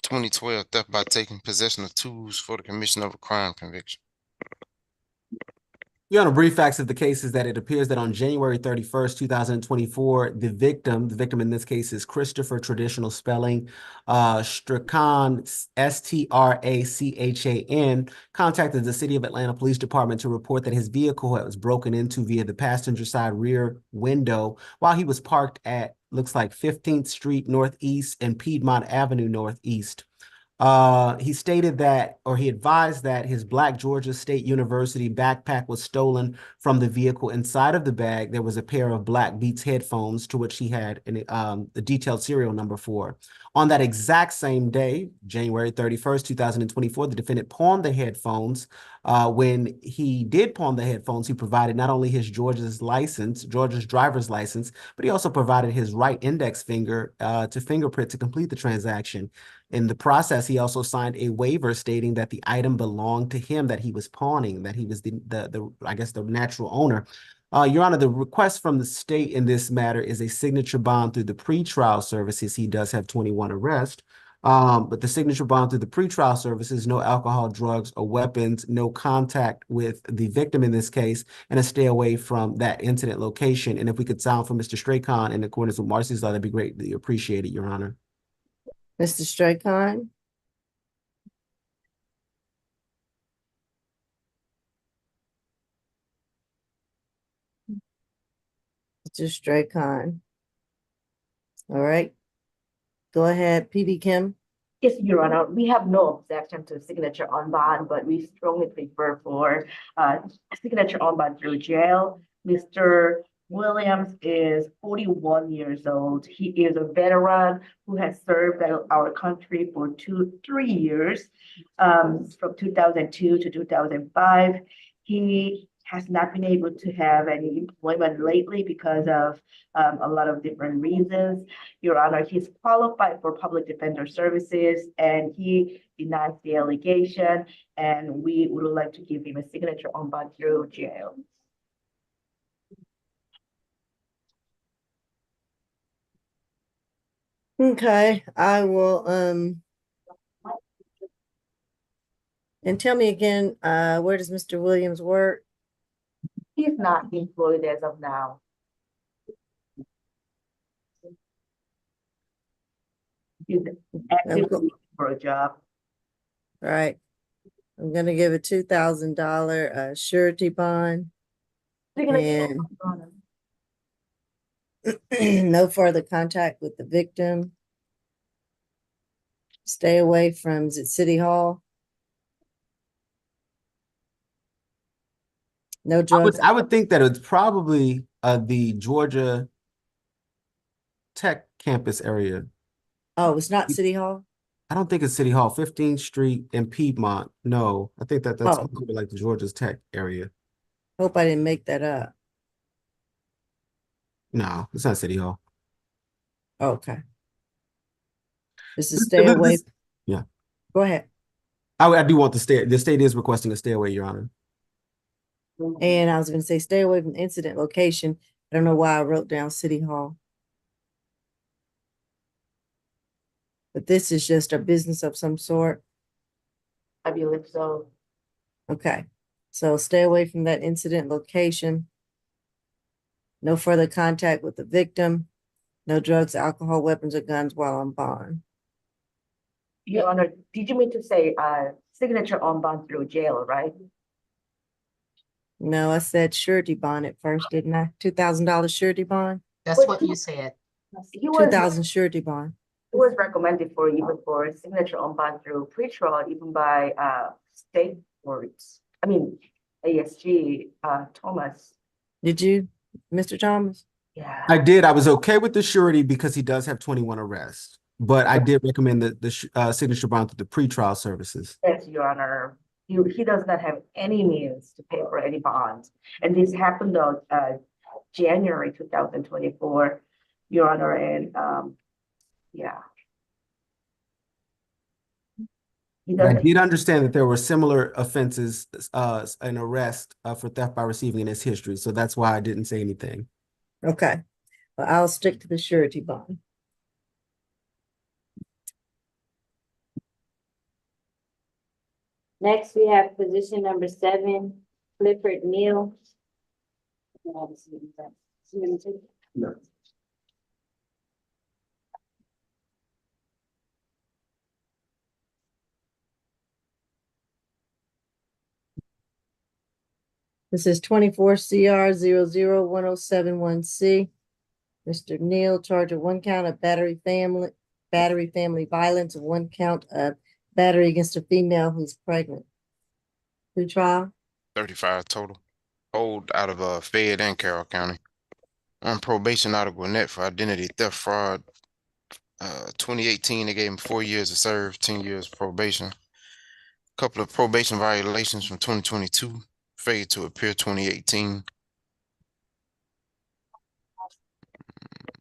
2012 theft by taking possession of tools for the commission of a crime conviction. Your Honor, brief facts of the case is that it appears that on January 31st, 2024, the victim in this case is Christopher, traditional spelling, Strachan, Strachan, contacted the City of Atlanta Police Department to report that his vehicle was broken into via the passenger side rear window while he was parked at, looks like 15th Street Northeast and Piedmont Avenue Northeast. He stated that, or he advised that his Black Georgia State University backpack was stolen from the vehicle. Inside of the bag, there was a pair of Black Beats headphones to which he had the detailed serial number for. On that exact same day, January 31st, 2024, the defendant pawned the headphones. When he did pawn the headphones, he provided not only his Georgia's driver's license, but he also provided his right index finger to fingerprint to complete the transaction. In the process, he also signed a waiver stating that the item belonged to him, that he was pawning, that he was the natural owner. Your Honor, the request from the state in this matter is a signature bond through the pretrial services. He does have 21 arrests, but the signature bond through the pretrial services, no alcohol, drugs, or weapons, no contact with the victim in this case, and a stay away from that incident location. And if we could sound from Mr. Strachan in accordance with Marcy's law, that'd be greatly appreciated, Your Honor. Mr. Strachan. Mr. Straycon. All right. Go ahead, PD Kim. Yes, Your Honor, we have no objection to signature on bond, but we strongly prefer for signature on bond through jail. Mr. Williams is 41 years old. He is a veteran who has served our country for 3 years, from 2002 to 2005. He has not been able to have any employment lately because of a lot of different reasons. Your Honor, he's qualified for public defender services and he denies the allegation, and we would like to give him a signature on bond through jail. Okay, I will, and tell me again, where does Mr. Williams work? He's not employed as of now. He's actively looking for a job. All right. I'm gonna give a $2,000 surety bond and no further contact with the victim. Stay away from, is it City Hall? No drugs. I would think that it's probably the Georgia Tech campus area. Oh, it's not City Hall? I don't think it's City Hall, 15th Street and Piedmont. No, I think that's Oh. like the Georgia Tech area. Hope I didn't make that up. No, it's not City Hall. Okay. This is stay away. Yeah. Go ahead. I do want the state is requesting a stay away, Your Honor. And I was gonna say, stay away from incident location. I don't know why I wrote down City Hall. But this is just a business of some sort. I believe so. Okay, so stay away from that incident location. No further contact with the victim. No drugs, alcohol, weapons, or guns while on bond. Your Honor, did you mean to say signature on bond through jail, right? No, I said surety bond at first, didn't I? $2,000 surety bond? That's what you said. He was 2,000 surety bond. It was recommended for even for signature on bond through pretrial, even by state courts. I mean, ASG, Thomas. Did you, Mr. Thomas? Yeah. I did. I was okay with the surety because he does have 21 arrests, but I did recommend the signature bond to the pretrial services. Yes, Your Honor. He does not have any means to pay for any bonds. And this happened on January 2024, Your Honor, and yeah. I did understand that there were similar offenses, an arrest for theft by receiving in his history. So that's why I didn't say anything. Okay, well, I'll stick to the surety bond. Next, we have position number 7, Clifford Neal. No. This is 24 CR 001071C. Mr. Neal, charge of 1 count of battery family violence, and 1 count of battery against a female who's pregnant. Pre-trial? 35 total. Old out of Fayette and Carroll County. On probation out of Gwinnett for identity theft fraud. 2018, they gave him 4 years to serve, 10 years probation. Couple of probation violations from 2022. Failed to appear 2018.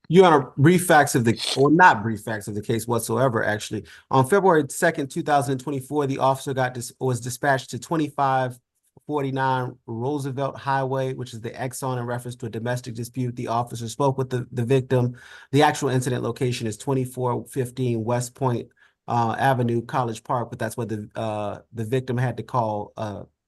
You want a brief facts of or not brief facts of the case whatsoever, actually. On February 2nd, 2024, the officer was dispatched to 2549 Roosevelt Highway, which is the Exxon in reference to a domestic dispute. The officer spoke with the victim. The actual incident location is 2415 West Point Avenue, College Park, but that's where the victim had to call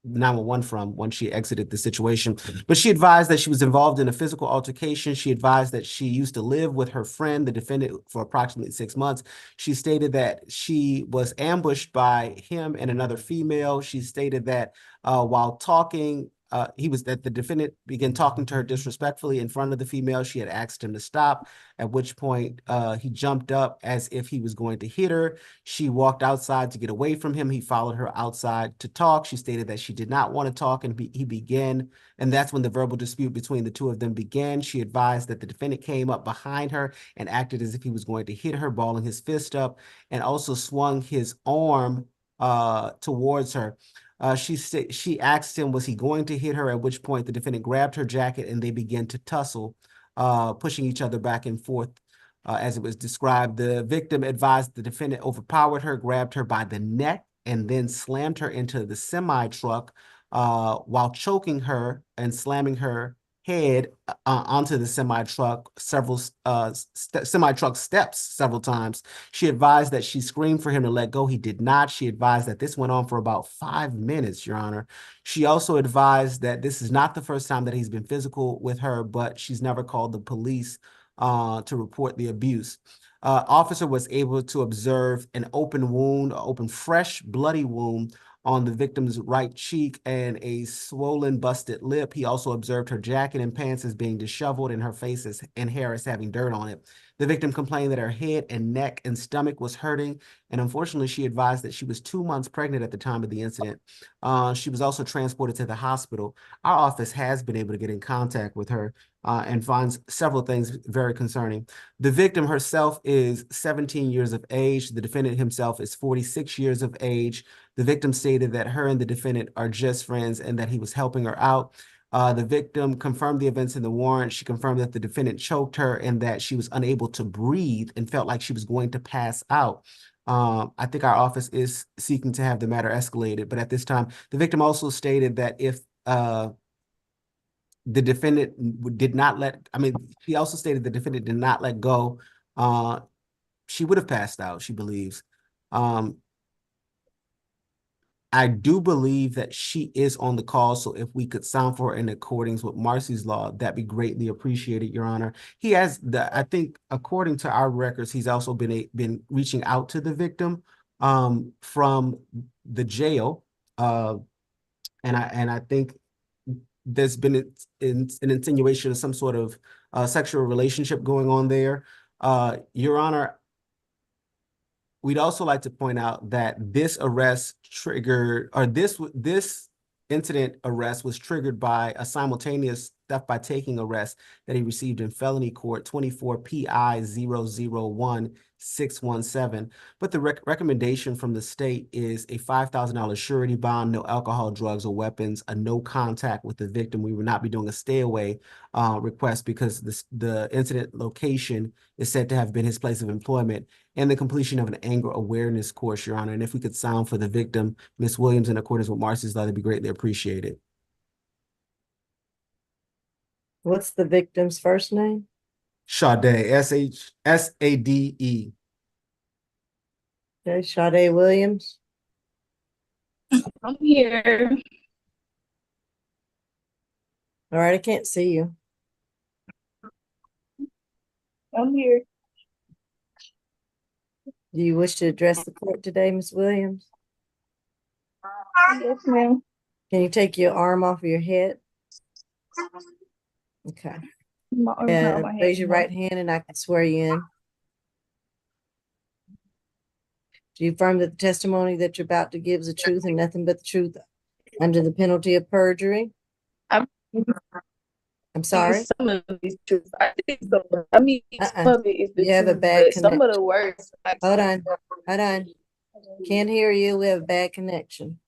911 from when she exited the situation. But she advised that she was involved in a physical altercation. She advised that she used to live with her friend, the defendant, for approximately 6 months. She stated that she was ambushed by him and another female. She stated that while talking that the defendant began talking to her disrespectfully in front of the female. She had asked him to stop, at which point he jumped up as if he was going to hit her. She walked outside to get away from him. He followed her outside to talk. She stated that she did not want to talk, and he began, and that's when the verbal dispute between the two of them began. She advised that the defendant came up behind her and acted as if he was going to hit her, balling his fist up, and also swung his arm towards her. She asked him, was he going to hit her? At which point the defendant grabbed her jacket and they began to tussle, pushing each other back and forth. As it was described, the victim advised the defendant overpowered her, grabbed her by the neck, and then slammed her into the semi-truck while choking her and slamming her head onto the semi-truck semi-truck steps several times. She advised that she screamed for him to let go. He did not. She advised that this went on for about 5 minutes, Your Honor. She also advised that this is not the first time that he's been physical with her, but she's never called the police to report the abuse. Officer was able to observe an open wound, an open, fresh, bloody wound on the victim's right cheek and a swollen, busted lip. He also observed her jacket and pants as being disheveled and her face and hair as having dirt on it. The victim complained that her head and neck and stomach was hurting, and unfortunately, she advised that she was 2 months pregnant at the time of the incident. She was also transported to the hospital. Our office has been able to get in contact with her and finds several things very concerning. The victim herself is 17 years of age. The defendant himself is 46 years of age. The victim stated that her and the defendant are just friends and that he was helping her out. The victim confirmed the events in the warrant. She confirmed that the defendant choked her and that she was unable to breathe and felt like she was going to pass out. I think our office is seeking to have the matter escalated, but at this time, the victim also stated that if the defendant did not she also stated the defendant did not let go, she would have passed out, she believes. I do believe that she is on the call, so if we could sound for her in accordance with Marcy's law, that'd be greatly appreciated, Your Honor. He has I think, according to our records, he's also been reaching out to the victim from the jail, and I think there's been an insinuation of some sort of sexual relationship going on there. Your Honor, we'd also like to point out that this arrest triggered, or this incident arrest was triggered by a simultaneous theft by taking arrest that he received in felony court 24 PI 001617. But the recommendation from the state is a $5,000 surety bond, no alcohol, drugs, or weapons, a no contact with the victim. We will not be doing a stay away request because the incident location is said to have been his place of employment, and the completion of an anger awareness course, Your Honor. And if we could sound for the victim, Ms. Williams, in accordance with Marcy's law, that'd be greatly appreciated. What's the victim's first name? Sade, SADE. Okay, Sade Williams. I'm here. All right, I can't see you. I'm here. Do you wish to address the court today, Ms. Williams? Yes, ma'am. Can you take your arm off of your head? Okay. My arm's not on my head Raise your anymore. right hand and I can swear you in. Do you affirm that the testimony that you're about to give is the truth and nothing but the truth under the penalty of perjury? I'm sorry? Some of it is true. I think some of it is the You have a truth, bad but some of connection. the words. Hold on. Can't hear you. We have a bad connection.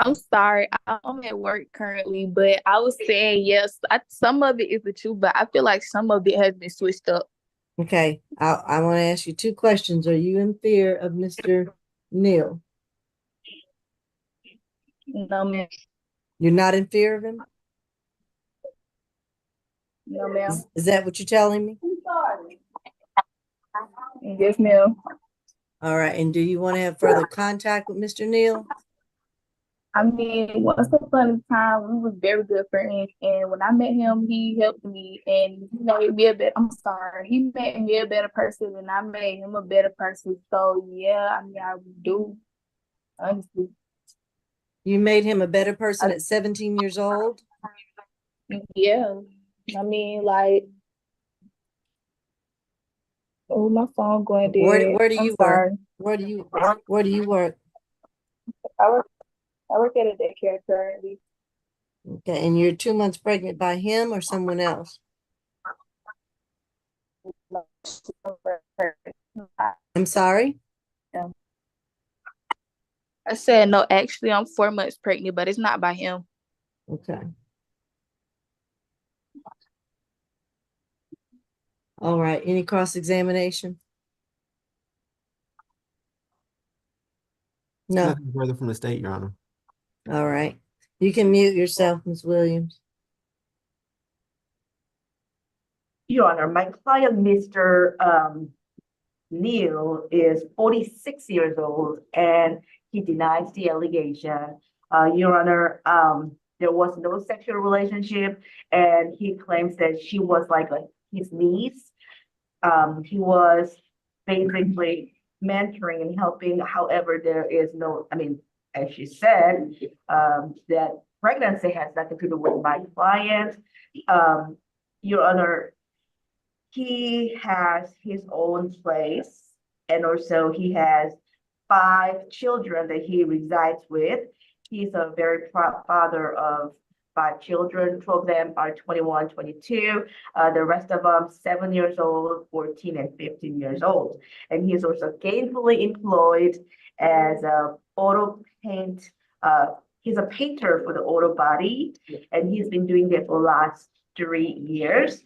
I'm sorry. I'm at work currently, but I was saying yes. Some of it is the truth, but I feel like some of it has been switched up. Okay, I want to ask you 2 questions. Are you in fear of Mr. Neal? No, ma'am. You're not in fear of him? No, ma'am. Is that what you're telling me? Yes, ma'am. All right, and do you want to have further contact with Mr. Neal? I mean, once upon a time, we was very good friends, and when I met him, he helped me, and he made me a better. I'm sorry, he made me a better person, and I made him a better person. So yeah, I mean, I do, honestly. You made him a better person at 17 years old? Yeah, I mean, like, oh, my phone going dead. Where do I'm you work? sorry. Where do you work? I work, I work at a daycare currently. Okay, and you're 2 months pregnant by him or someone else? I'm sorry? I said, no, actually, I'm 4 months pregnant, but it's not by him. Okay. All right, any cross-examination? No, Nothing further from the state, Your Honor. all right. You can mute yourself, Ms. Williams. Your Honor, my client, Mr. Neil, is 46 years old and he denies the allegation. Your Honor, there was no sexual relationship and he claims that she was like his niece. He was basically mentoring and helping. However, there is no, I mean, as she said, that pregnancy has nothing to do with my client. Your Honor, he has his own place and also he has 5 children that he resides with. He's a very proud father of 5 children. 2 of them are 21, 22. The rest of them 7 years old, 14 and 15 years old. And he's also gainfully employed as a auto paint. He's a painter for the auto body and he's been doing that for the last 3 years.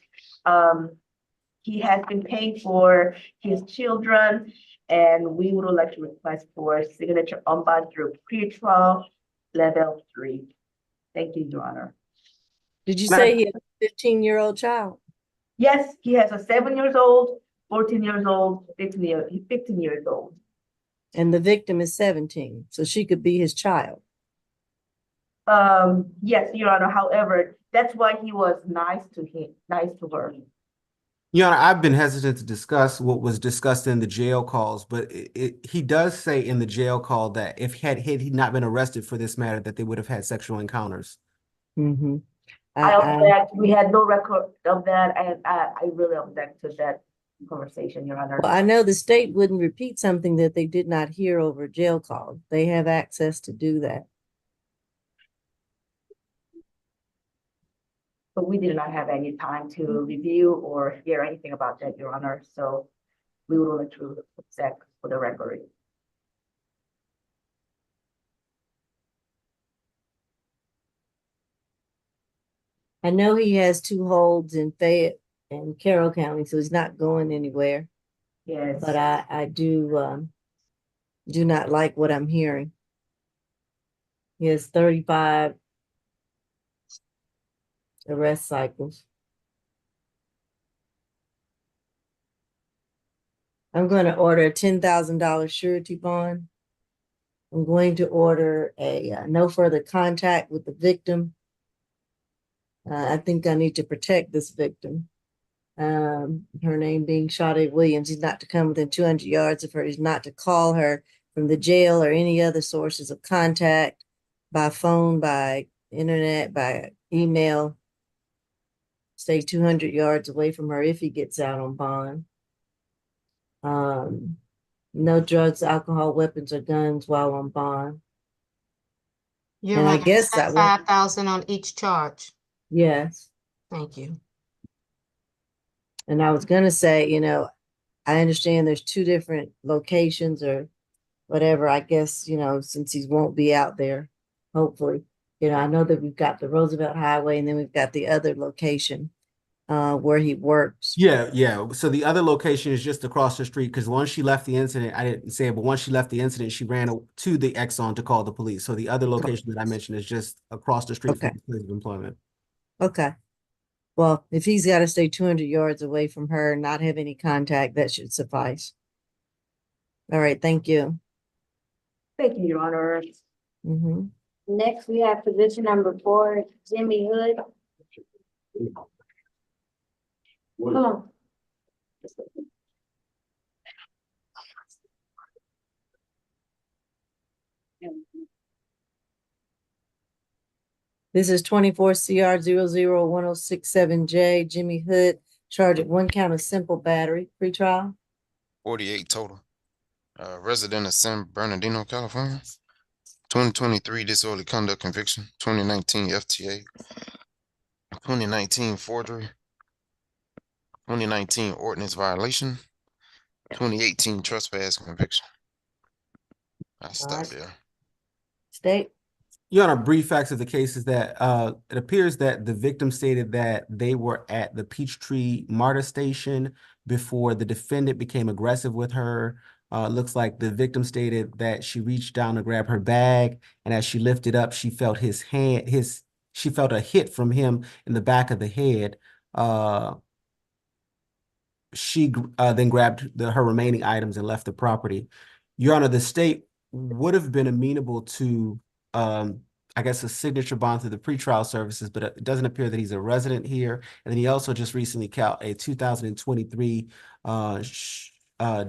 He has been paying for his children, and we would like to request for signature on bond through pre-trial level 3. Thank you, Your Honor. Did you say he has a 15-year-old child? Yes, he has a 7 years old, 14 years old, 15 years old. And the victim is 17, so she could be his child. Yes, Your Honor. However, that's why he was nice to her. Your Honor, I've been hesitant to discuss what was discussed in the jail calls, but he does say in the jail call that if had he not been arrested for this matter, that they would have had sexual encounters. Mm-hmm. I object. We had no record of that, and I really object to that conversation, Your Honor. Well, I know the state wouldn't repeat something that they did not hear over jail call. They have access to do that. But we did not have any time to review or hear anything about that, Your Honor. So we would like to object for the record. I know he has 2 holds in Fayette and Carroll County, so he's not going anywhere. Yes. But I do not like what I'm hearing. He has 35 arrest cycles. I'm going to order a $10,000 surety bond. I'm going to order a no further contact with the victim. I think I need to protect this victim. Her name being Sade Williams. He's not to come within 200 yards of her. He's not to call her from the jail or any other sources of contact by phone, by internet, by email. Stay 200 yards away from her if he gets out on bond. No drugs, alcohol, weapons, or guns while on bond. You're And I right. guess that 5,000 on each charge. Yes. Thank you. And I was going to say, you know, I understand there's 2 different locations or whatever. I guess, you know, since he won't be out there, hopefully, you know, I know that we've got the Roosevelt Highway and then we've got the other location where he works. Yeah. So the other location is just across the street because once she left the incident, I didn't say it, but once she left the incident, she ran to the Exxon to call the police. So the other location that I mentioned is just across the street from his place of employment. Okay. Well, if he's got to stay 200 yards away from her, not have any contact, that should suffice. All right. Thank you. Thank you, Your Honor. Mm-hmm. Next, we have position number 4, Jimmy Hood. Come on. This is 24 CR 00167J, Jimmy Hood, charged with 1 count of simple battery, pretrial. 48 total. Resident of San Bernardino, California. 2023 disorderly conduct conviction. 2019 FTA. 2019 forgery. 2019 ordinance violation. 2018 trespass conviction. I stop there. State. Your Honor, brief facts of the case is that it appears that the victim stated that they were at the Peachtree MARTA station before the defendant became aggressive with her. Looks like the victim stated that she reached down to grab her bag, and as she lifted up, she felt she felt a hit from him in the back of the head. She then grabbed her remaining items and left the property. Your Honor, the state would have been amenable to, I guess, a signature bond through the pretrial services, but it doesn't appear that he's a resident here. And then he also just recently caught a 2023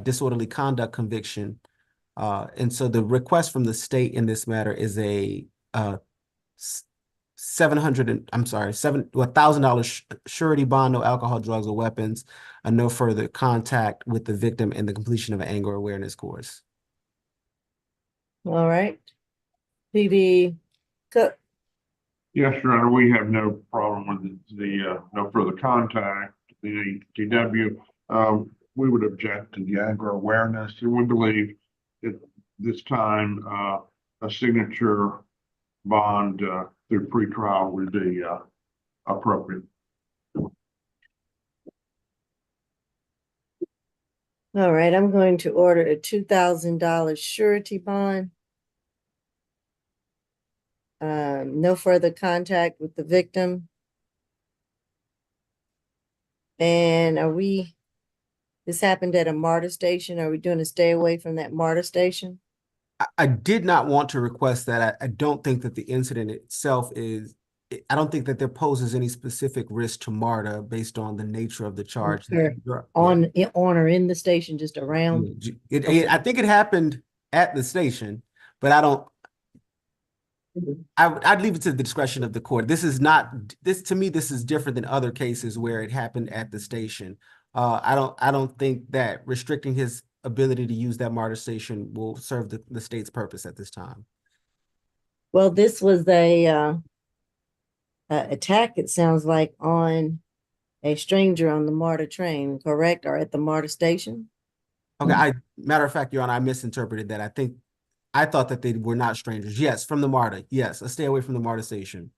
disorderly conduct conviction. And so the request from the state in this matter is a $1,000 surety bond, no alcohol, drugs, or weapons, and no further contact with the victim, and the completion of an anger awareness course. All right. PD Cook. Yes, Your Honor, we have no problem with the no further contact. The ATW, we would object to the anger awareness, and we believe that this time a signature bond through pretrial would be appropriate. All right, I'm going to order a $2,000 surety bond. No further contact with the victim. And this happened at a MARTA station. Are we doing a stay away from that MARTA station? I did not want to request that. I don't think that the incident itself I don't think that there poses any specific risk to MARTA based on the nature of the charge. On or in the station, just around? I think it happened at the station, but I'd leave it to the discretion of the court. This is different than other cases where it happened at the station. I don't think that restricting his ability to use that MARTA station will serve the state's purpose at this time. Well, this was a attack, it sounds like, on a stranger on the MARTA train, correct? Or at the MARTA station? Okay, matter of fact, Your Honor, I misinterpreted that. I thought that they were not strangers. Yes, from the MARTA. Yes, stay away from the MARTA station.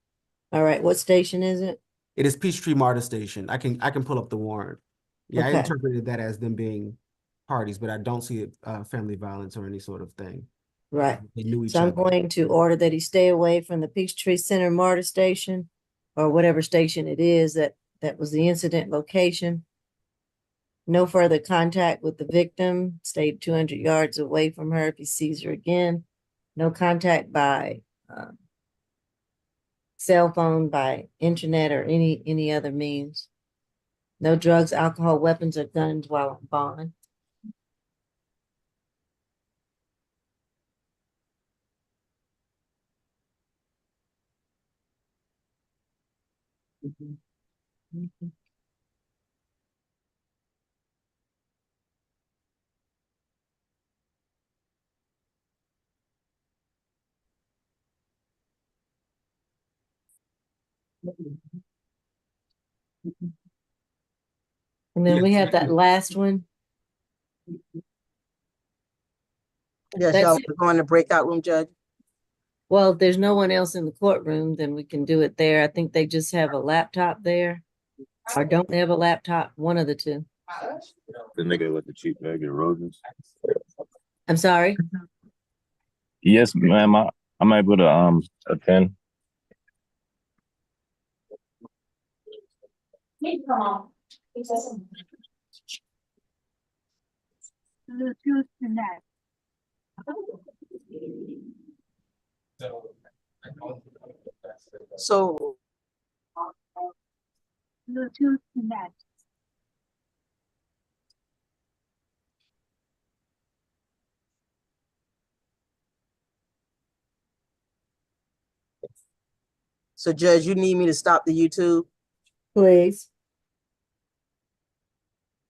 All right, what station is it? It is Peachtree MARTA station. I can pull up the warrant. Yeah, Okay. I interpreted that as them being parties, but I don't see it family violence or any sort of thing. Right. They knew each So I'm other. going to order that he stay away from the Peachtree Center MARTA station, or whatever station it is that was the incident location. No further contact with the victim. Stay 200 yards away from her if he sees her again. No contact by cell phone, by internet, or any other means. No drugs, alcohol, weapons, or guns while on bond. And then we have that last one. Yes, That's y'all it. go in the breakout room, Judge. Well, if there's no one else in the courtroom, then we can do it there. I think they just have a laptop there. Or don't they have a laptop? One of the two. The nigga with the cheap bag of roses. I'm sorry. Yes, ma'am. I'm able to attend. Come on. So So Judge, you need me to stop the YouTube? Please.